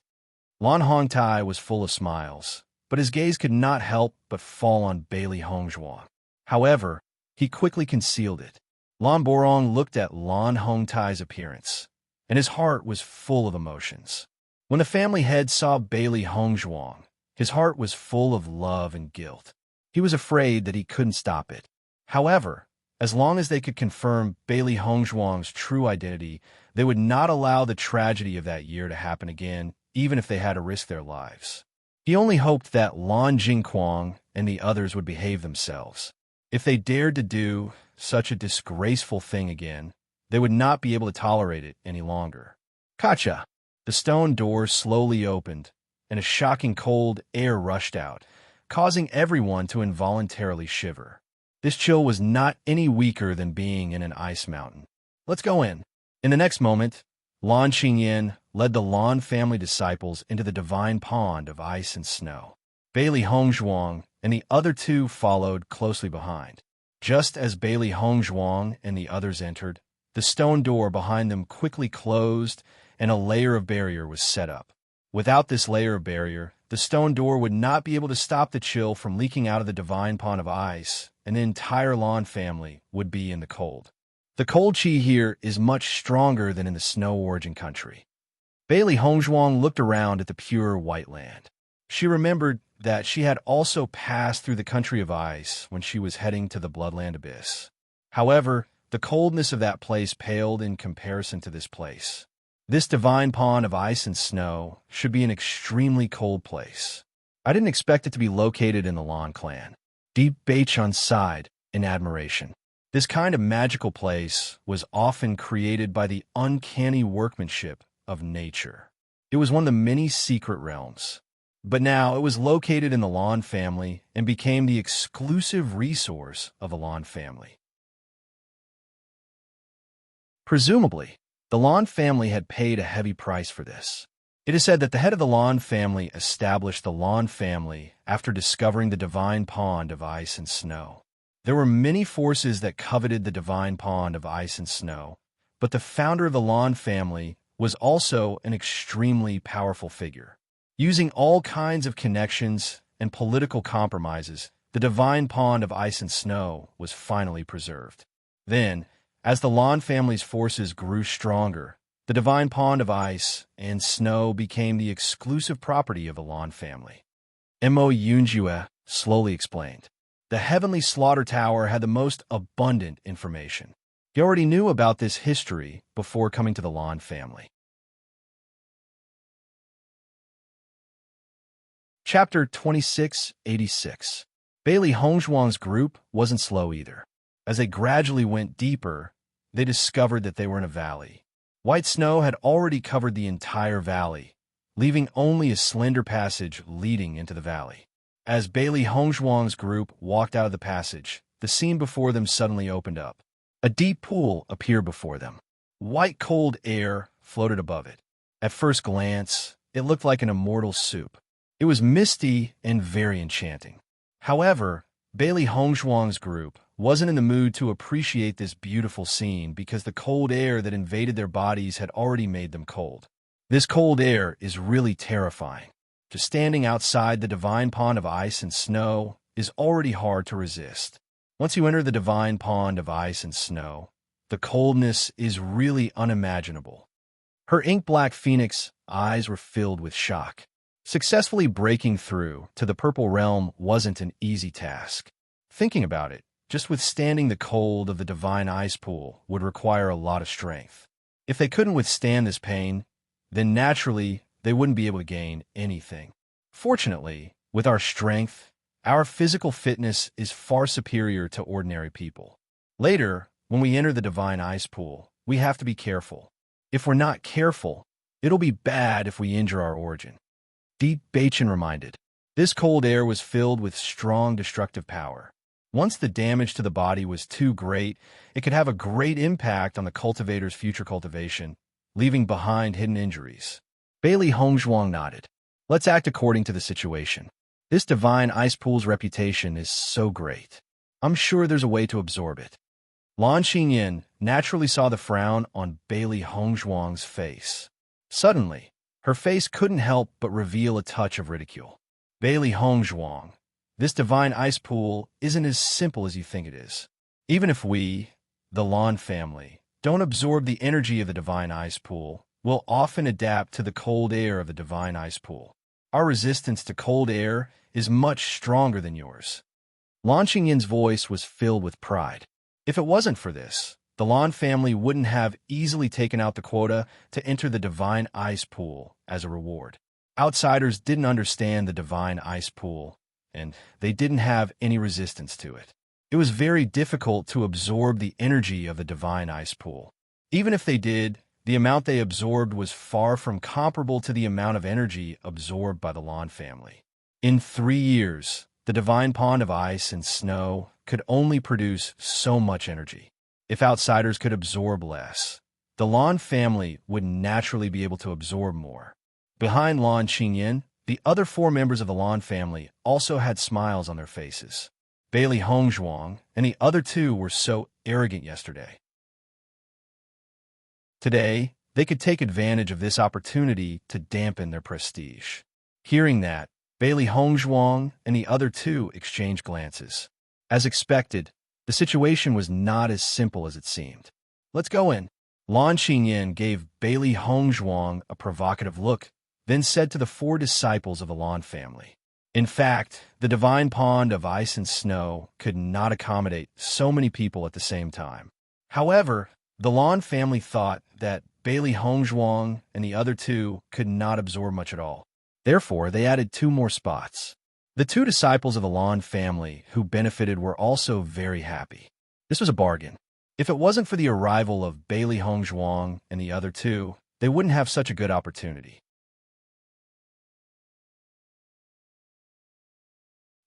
Lan Hongtai was full of smiles, but his gaze could not help but fall on Bailey Hongzhuang. However, he quickly concealed it. Lan Borong looked at Lan Hongtai's appearance, and his heart was full of emotions. When the family head saw Bailey Hongzhuang, his heart was full of love and guilt. He was afraid that he couldn't stop it. However, as long as they could confirm Bailey Hongzhuang's true identity, they would not allow the tragedy of that year to happen again, even if they had to risk their lives. He only hoped that Lan Jingquan and the others would behave themselves. If they dared to do such a disgraceful thing again, they would not be able to tolerate it any longer. Kacha! The stone door slowly opened, and a shocking cold air rushed out, causing everyone to involuntarily shiver. This chill was not any weaker than being in an ice mountain. Let's go in. In the next moment, Lan Qingyan led the Lan family disciples into the divine pond of ice and snow. Bailey Hongzhuang and the other two followed closely behind. Just as Bailey Hongzhuang and the others entered, the stone door behind them quickly closed and a layer of barrier was set up. Without this layer of barrier, the stone door would not be able to stop the chill from leaking out of the divine pond of ice, and the entire Lan family would be in the cold. The cold chi here is much stronger than in the snow origin country. Bailey Hongzhuang looked around at the pure white land. She remembered that she had also passed through the country of ice when she was heading to the Bloodland Abyss. However, the coldness of that place paled in comparison to this place. This divine pond of ice and snow should be an extremely cold place. I didn't expect it to be located in the Lan clan. Deep Baichun sighed in admiration. This kind of magical place was often created by the uncanny workmanship of nature. It was one of the many secret realms. But now it was located in the Lan family and became the exclusive resource of the Lan family. Presumably, the Lan family had paid a heavy price for this. It is said that the head of the Lan family established the Lan family after discovering the divine pond of ice and snow. There were many forces that coveted the divine pond of ice and snow, but the founder of the Lan family was also an extremely powerful figure. Using all kinds of connections and political compromises, the divine pond of ice and snow was finally preserved. Then, as the Lan family's forces grew stronger, the divine pond of ice and snow became the exclusive property of the Lan family. Mo Yunjue slowly explained. The Heavenly Slaughter Tower had the most abundant information. He already knew about this history before coming to the Lan family. Chapter 2686. Bailey Hongzhuang's group wasn't slow either. As they gradually went deeper, they discovered that they were in a valley. White snow had already covered the entire valley, leaving only a slender passage leading into the valley. As Bailey Hongzhuang's group walked out of the passage, the scene before them suddenly opened up. A deep pool appeared before them. White cold air floated above it. At first glance, it looked like an immortal soup. It was misty and very enchanting. However, Bailey Hongzhuang's group wasn't in the mood to appreciate this beautiful scene because the cold air that invaded their bodies had already made them cold. This cold air is really terrifying. Just standing outside the divine pond of ice and snow is already hard to resist. Once you enter the divine pond of ice and snow, the coldness is really unimaginable. Her ink-black phoenix eyes were filled with shock. Successfully breaking through to the purple realm wasn't an easy task. Thinking about it, just withstanding the cold of the divine ice pool would require a lot of strength. If they couldn't withstand this pain, then naturally they wouldn't be able to gain anything. Fortunately, with our strength, our physical fitness is far superior to ordinary people. Later, when we enter the divine ice pool, we have to be careful. If we're not careful, it'll be bad if we injure our origin. Deep Bachin reminded. This cold air was filled with strong destructive power. Once the damage to the body was too great, it could have a great impact on the cultivator's future cultivation, leaving behind hidden injuries. Bailey Hongzhuang nodded. Let's act according to the situation. This divine ice pool's reputation is so great. I'm sure there's a way to absorb it. Lan Xingyin naturally saw the frown on Bailey Hongzhuang's face. Suddenly, her face couldn't help but reveal a touch of ridicule. Bailey Hongzhuang, this divine ice pool isn't as simple as you think it is. Even if we, the Lan family, don't absorb the energy of the divine ice pool, we'll often adapt to the cold air of the divine ice pool. Our resistance to cold air is much stronger than yours. Lan Xingyin's voice was filled with pride. If it wasn't for this, the Lan family wouldn't have easily taken out the quota to enter the divine ice pool as a reward. Outsiders didn't understand the divine ice pool, and they didn't have any resistance to it. It was very difficult to absorb the energy of the divine ice pool. Even if they did, the amount they absorbed was far from comparable to the amount of energy absorbed by the Lan family. In 3 years, the divine pond of ice and snow could only produce so much energy. If outsiders could absorb less, the Lan family would naturally be able to absorb more. Behind Lan Xingyin, the other 4 members of the Lan family also had smiles on their faces. Bailey Hongzhuang and the other 2 were so arrogant yesterday. Today, they could take advantage of this opportunity to dampen their prestige. Hearing that, Bailey Hongzhuang and the other 2 exchanged glances. As expected, the situation was not as simple as it seemed. Let's go in. Lan Xingyin gave Bailey Hongzhuang a provocative look, then said to the 4 disciples of the Lan family. In fact, the divine pond of ice and snow could not accommodate so many people at the same time. However, the Lan family thought that Bailey Hongzhuang and the other 2 could not absorb much at all. Therefore, they added 2 more spots. The 2 disciples of the Lan family who benefited were also very happy. This was a bargain. If it wasn't for the arrival of Bailey Hongzhuang and the other 2, they wouldn't have such a good opportunity.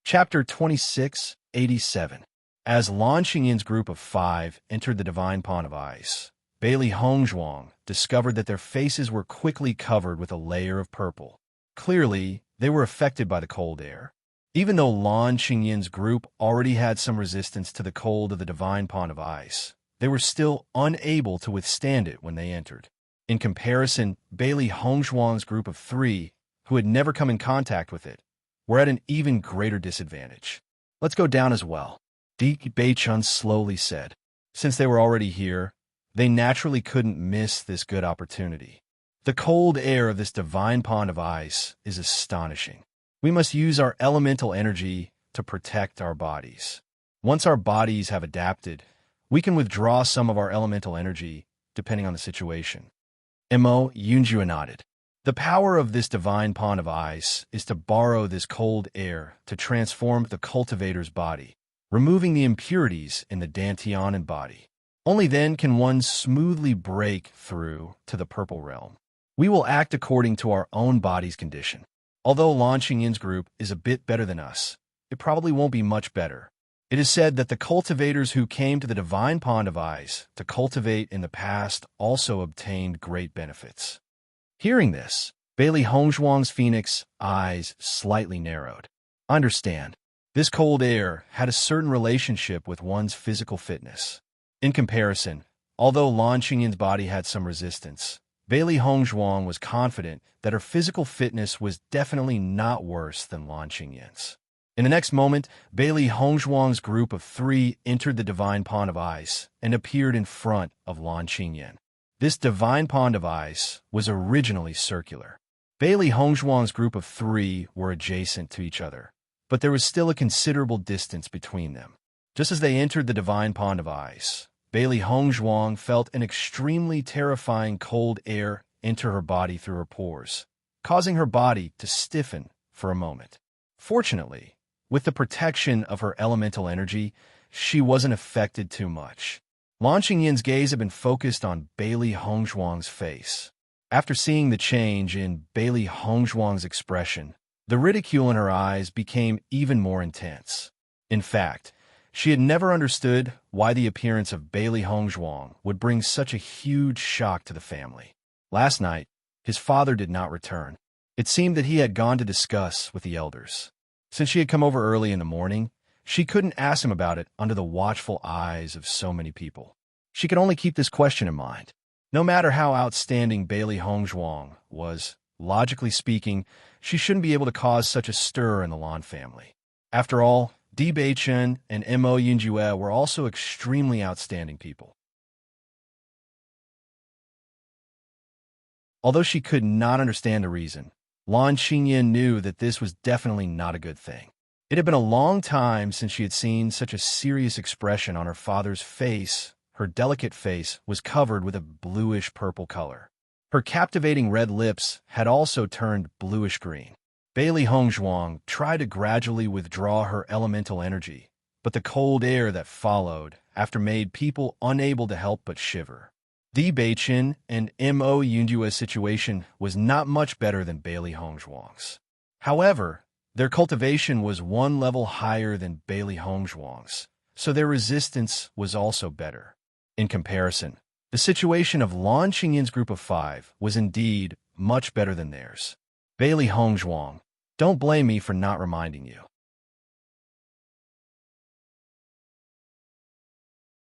Chapter 2687. As Lan Xingyin's group of 5 entered the divine pond of ice, Bailey Hongzhuang discovered that their faces were quickly covered with a layer of purple. Clearly, they were affected by the cold air. Even though Lan Xingyin's group already had some resistance to the cold of the divine pond of ice, they were still unable to withstand it when they entered. In comparison, Bailey Hongzhuang's group of 3, who had never come in contact with it, were at an even greater disadvantage. Let's go down as well, Di Beichun slowly said. Since they were already here, they naturally couldn't miss this good opportunity. The cold air of this divine pond of ice is astonishing. We must use our elemental energy to protect our bodies. Once our bodies have adapted, we can withdraw some of our elemental energy, depending on the situation. Mo Yunjua nodded. The power of this divine pond of ice is to borrow this cold air to transform the cultivator's body, removing the impurities in the Dantianan body. Only then can one smoothly break through to the purple realm. We will act according to our own body's condition. Although Launching Yin's group is a bit better than us, it probably won't be much better. It is said that the cultivators who came to the divine pond of ice to cultivate in the past also obtained great benefits. Hearing this, Bailey Hongzhuang's phoenix eyes slightly narrowed. Understand, this cold air had a certain relationship with one's physical fitness. In comparison, although Lan Qingyin's body had some resistance, Bailey Hongzhuang was confident that her physical fitness was definitely not worse than Lan Qingyin's. In the next moment, Bailey Hongzhuang's group of 3 entered the divine pond of ice and appeared in front of Lan Qingyin. This divine pond of ice was originally circular. Bailey Hongzhuang's group of 3 were adjacent to each other, but there was still a considerable distance between them. Just as they entered the divine pond of ice, Bailey Hongzhuang felt an extremely terrifying cold air enter her body through her pores, causing her body to stiffen for a moment. Fortunately, with the protection of her elemental energy, she wasn't affected too much. Lan Qingyin's gaze had been focused on Bailey Hongzhuang's face. After seeing the change in Bailey Hongzhuang's expression, the ridicule in her eyes became even more intense. In fact, she had never understood why the appearance of Bailey Hongzhuang would bring such a huge shock to the family. Last night, his father did not return. It seemed that he had gone to discuss with the elders. Since she had come over early in the morning, she couldn't ask him about it under the watchful eyes of so many people. She could only keep this question in mind. No matter how outstanding Bailey Hongzhuang was, logically speaking, she shouldn't be able to cause such a stir in the Lan family. After all, Di Beichen and Mo Yunjue were also extremely outstanding people. Although she could not understand the reason, Lan Qingyin knew that this was definitely not a good thing. It had been a long time since she had seen such a serious expression on her father's face. Her delicate face was covered with a bluish-purple color. Her captivating red lips had also turned bluish-green. Bailey Hongzhuang tried to gradually withdraw her elemental energy, but the cold air that followed after made people unable to help but shiver. Di Beichen and Mo Yunjue's situation was not much better than Bailey Hongzhuang's. However, their cultivation was one level higher than Bailey Hongzhuang's, so their resistance was also better. In comparison, the situation of Lan Qingyin's group of 5 was indeed much better than theirs. Bailey Hongzhuang, don't blame me for not reminding you.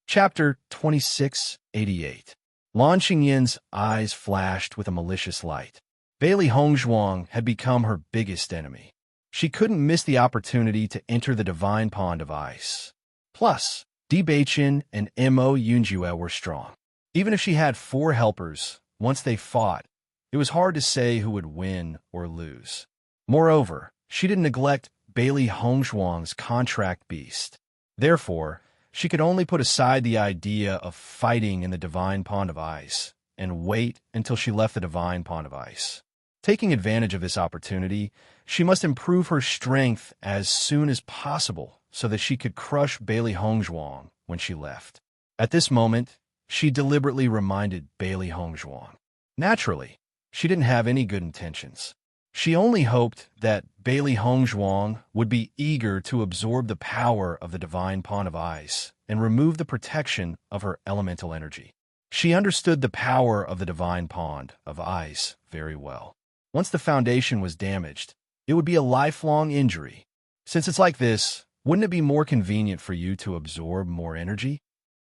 Chapter 2688. Lan Qingyin's eyes flashed with a malicious light. Bailey Hongzhuang had become her biggest enemy. She couldn't miss the opportunity to enter the divine pond of ice. Plus, Di Beichen and Mo Yunjue were strong. Even if she had 4 helpers, once they fought, it was hard to say who would win or lose. Moreover, she didn't neglect Bailey Hongzhuang's contract beast. Therefore, she could only put aside the idea of fighting in the divine pond of ice and wait until she left the divine pond of ice. Taking advantage of this opportunity, she must improve her strength as soon as possible so that she could crush Bailey Hongzhuang when she left. At this moment, she deliberately reminded Bailey Hongzhuang. Naturally, she didn't have any good intentions. She only hoped that Bailey Hongzhuang would be eager to absorb the power of the divine pond of ice and remove the protection of her elemental energy. She understood the power of the divine pond of ice very well. Once the foundation was damaged, it would be a lifelong injury. Since it's like this, wouldn't it be more convenient for you to absorb more energy?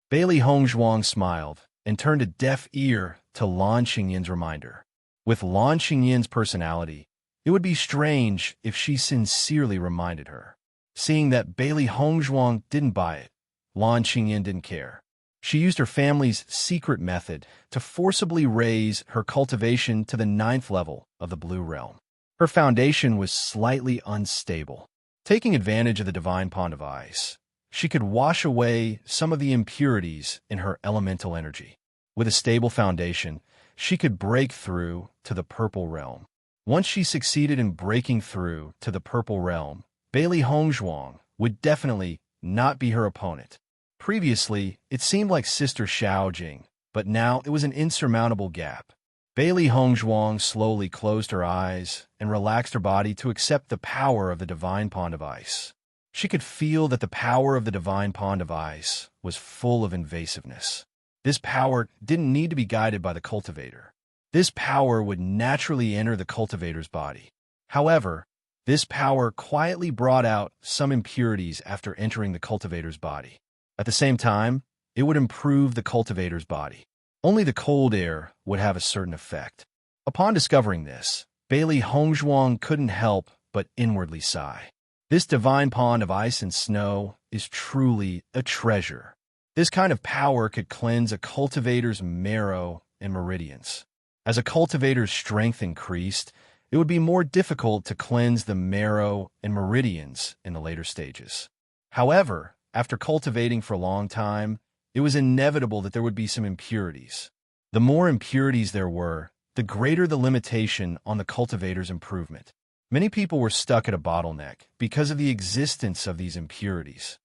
Bailey Hongzhuang smiled and turned a deaf ear to Lan Qingyin's reminder. With Lan Qingyin's personality, it would be strange if she sincerely reminded her. Seeing that Bailey Hongzhuang didn't buy it, Lan Qingyin didn't care. She used her family's secret method to forcibly raise her cultivation to the 9th level of the Blue Realm. Her foundation was slightly unstable. Taking advantage of the divine pond of ice, she could wash away some of the impurities in her elemental energy. With a stable foundation, she could break through to the purple realm. Once she succeeded in breaking through to the purple realm, Bailey Hongzhuang would definitely not be her opponent. Previously, it seemed like Sister Xiaojing, but now it was an insurmountable gap. Bailey Hongzhuang slowly closed her eyes and relaxed her body to accept the power of the divine pond of ice. She could feel that the power of the divine pond of ice was full of invasiveness. This power didn't need to be guided by the cultivator. This power would naturally enter the cultivator's body. However, this power quietly brought out some impurities after entering the cultivator's body. At the same time, it would improve the cultivator's body. Only the cold air would have a certain effect. Upon discovering this, Bailey Hongzhuang couldn't help but inwardly sigh. This divine pond of ice and snow is truly a treasure. This kind of power could cleanse a cultivator's marrow and meridians. As a cultivator's strength increased, it would be more difficult to cleanse the marrow and meridians in the later stages. However, after cultivating for a long time, it was inevitable that there would be some impurities. The more impurities there were, the greater the limitation on the cultivator's improvement. Many people were stuck at a bottleneck because of the existence of these impurities.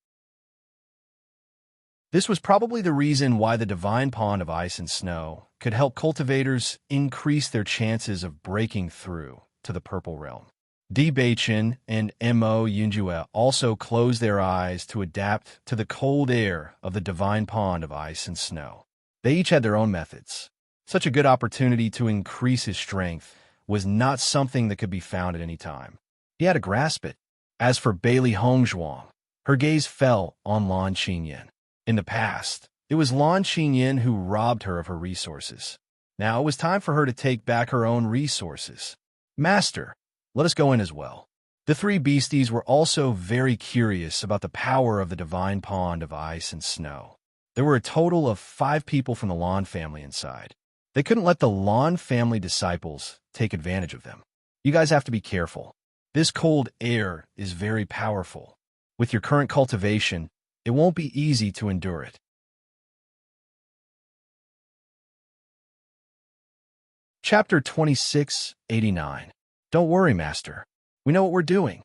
This was probably the reason why the divine pond of ice and snow could help cultivators increase their chances of breaking through to the purple realm. Bewitching and Mo Yunjue also closed their eyes to adapt to the cold air of the divine pond of ice and snow. They each had their own methods. Such a good opportunity to increase his strength was not something that could be found at any time. He had to grasp it. As for Bailey Hongzhuang, her gaze fell on Lan Qingyan. In the past, it was Lan Qingyan who robbed her of her resources. Now it was time for her to take back her own resources. Master, let us go in as well. The three beasties were also very curious about the power of the divine pond of ice and snow. There were a total of 5 people from the Lan family inside. They couldn't let the Lan family disciples take advantage of them. You guys have to be careful. This cold air is very powerful. With your current cultivation, it won't be easy to endure it. Chapter 2689. Don't worry, Master. We know what we're doing.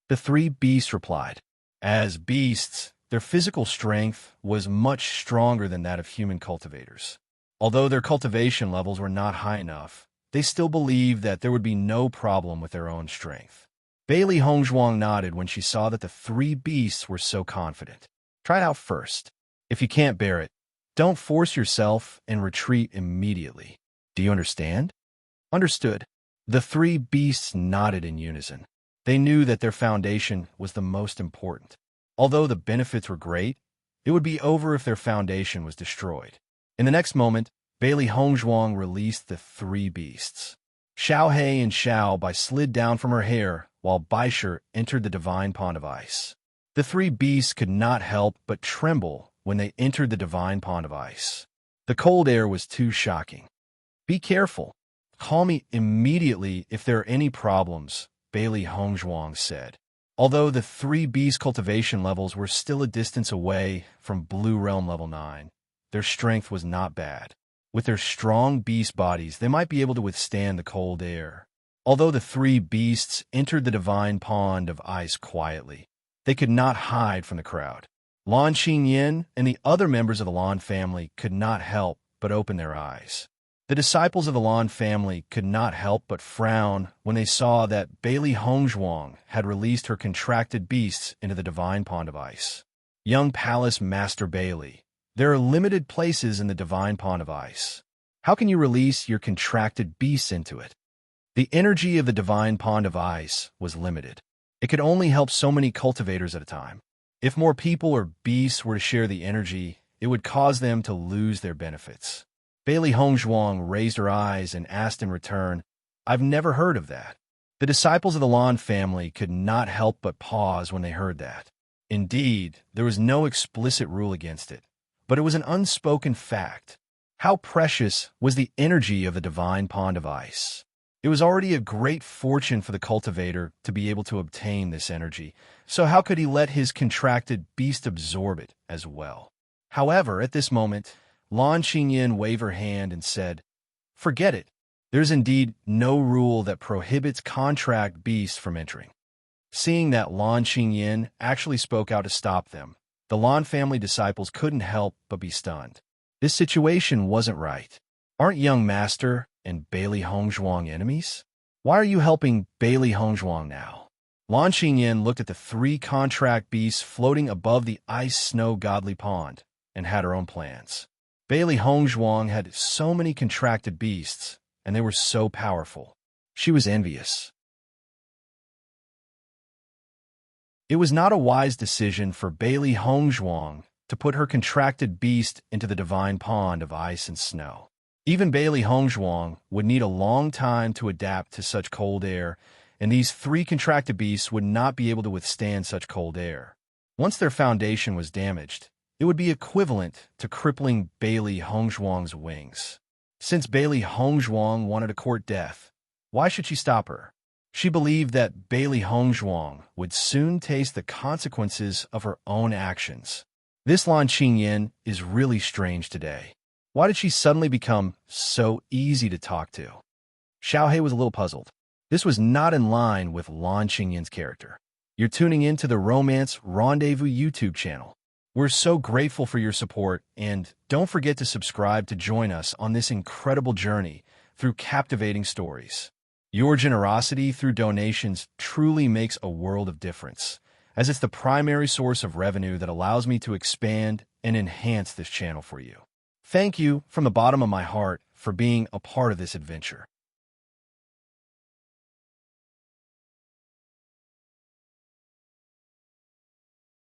The 3 beasts replied. As beasts, their physical strength was much stronger than that of human cultivators. Although their cultivation levels were not high enough, they still believed that there would be no problem with their own strength. Bailey Hongzhuang nodded when she saw that the 3 beasts were so confident. Try it out first. If you can't bear it, don't force yourself and retreat immediately. Do you understand? Understood. The 3 beasts nodded in unison. They knew that their foundation was the most important. Although the benefits were great, it would be over if their foundation was destroyed. In the next moment, Bailey Hongzhuang released the 3 beasts. Xiao He and Xiao Bai slid down from her hair, while Baisher entered the divine pond of ice. The 3 beasts could not help but tremble when they entered the divine pond of ice. The cold air was too shocking. Be careful. Call me immediately if there are any problems, Bailey Hongzhuang said. Although the 3 beast cultivation levels were still a distance away from Blue Realm Level 9, their strength was not bad. With their strong beast bodies, they might be able to withstand the cold air. Although the 3 beasts entered the divine pond of ice quietly, they could not hide from the crowd. Lan Qingyan and the other members of the Lan family could not help but open their eyes. The disciples of the Lan family could not help but frown when they saw that Bailey Hongzhuang had released her contracted beasts into the divine pond of ice. Young Palace Master Bailey, there are limited places in the divine pond of ice. How can you release your contracted beasts into it? The energy of the divine pond of ice was limited. It could only help so many cultivators at a time. If more people or beasts were to share the energy, it would cause them to lose their benefits. Bailey Hongzhuang raised her eyes and asked in return, I've never heard of that. The disciples of the Lan family could not help but pause when they heard that. Indeed, there was no explicit rule against it, but it was an unspoken fact. How precious was the energy of the divine pond of ice? It was already a great fortune for the cultivator to be able to obtain this energy, so how could he let his contracted beast absorb it as well? However, at this moment, Lan Qingyin waved her hand and said, "Forget it. There's indeed no rule that prohibits contract beasts from entering." Seeing that Lan Qingyin actually spoke out to stop them, the Lan family disciples couldn't help but be stunned. This situation wasn't right. Aren't young master and Bailey Hongzhuang enemies? Why are you helping Bailey Hongzhuang now? Lan Qingyin looked at the 3 contract beasts floating above the ice-snow godly pond and had her own plans. Bailey Hongzhuang had so many contracted beasts, and they were so powerful. She was envious. It was not a wise decision for Bailey Hongzhuang to put her contracted beast into the divine pond of ice and snow. Even Bailey Hongzhuang would need a long time to adapt to such cold air, and these 3 contracted beasts would not be able to withstand such cold air. Once their foundation was damaged, it would be equivalent to crippling Bailey Hongzhuang's wings. Since Bailey Hongzhuang wanted to court death, why should she stop her? She believed that Bailey Hongzhuang would soon taste the consequences of her own actions. This Lan Qingyin is really strange today. Why did she suddenly become so easy to talk to? Xiaohei was a little puzzled. This was not in line with Lan Qingyin's character. You're tuning in to the Romance Rendezvous YouTube channel. We're so grateful for your support, and don't forget to subscribe to join us on this incredible journey through captivating stories. Your generosity through donations truly makes a world of difference, as it's the primary source of revenue that allows me to expand and enhance this channel for you. Thank you from the bottom of my heart for being a part of this adventure.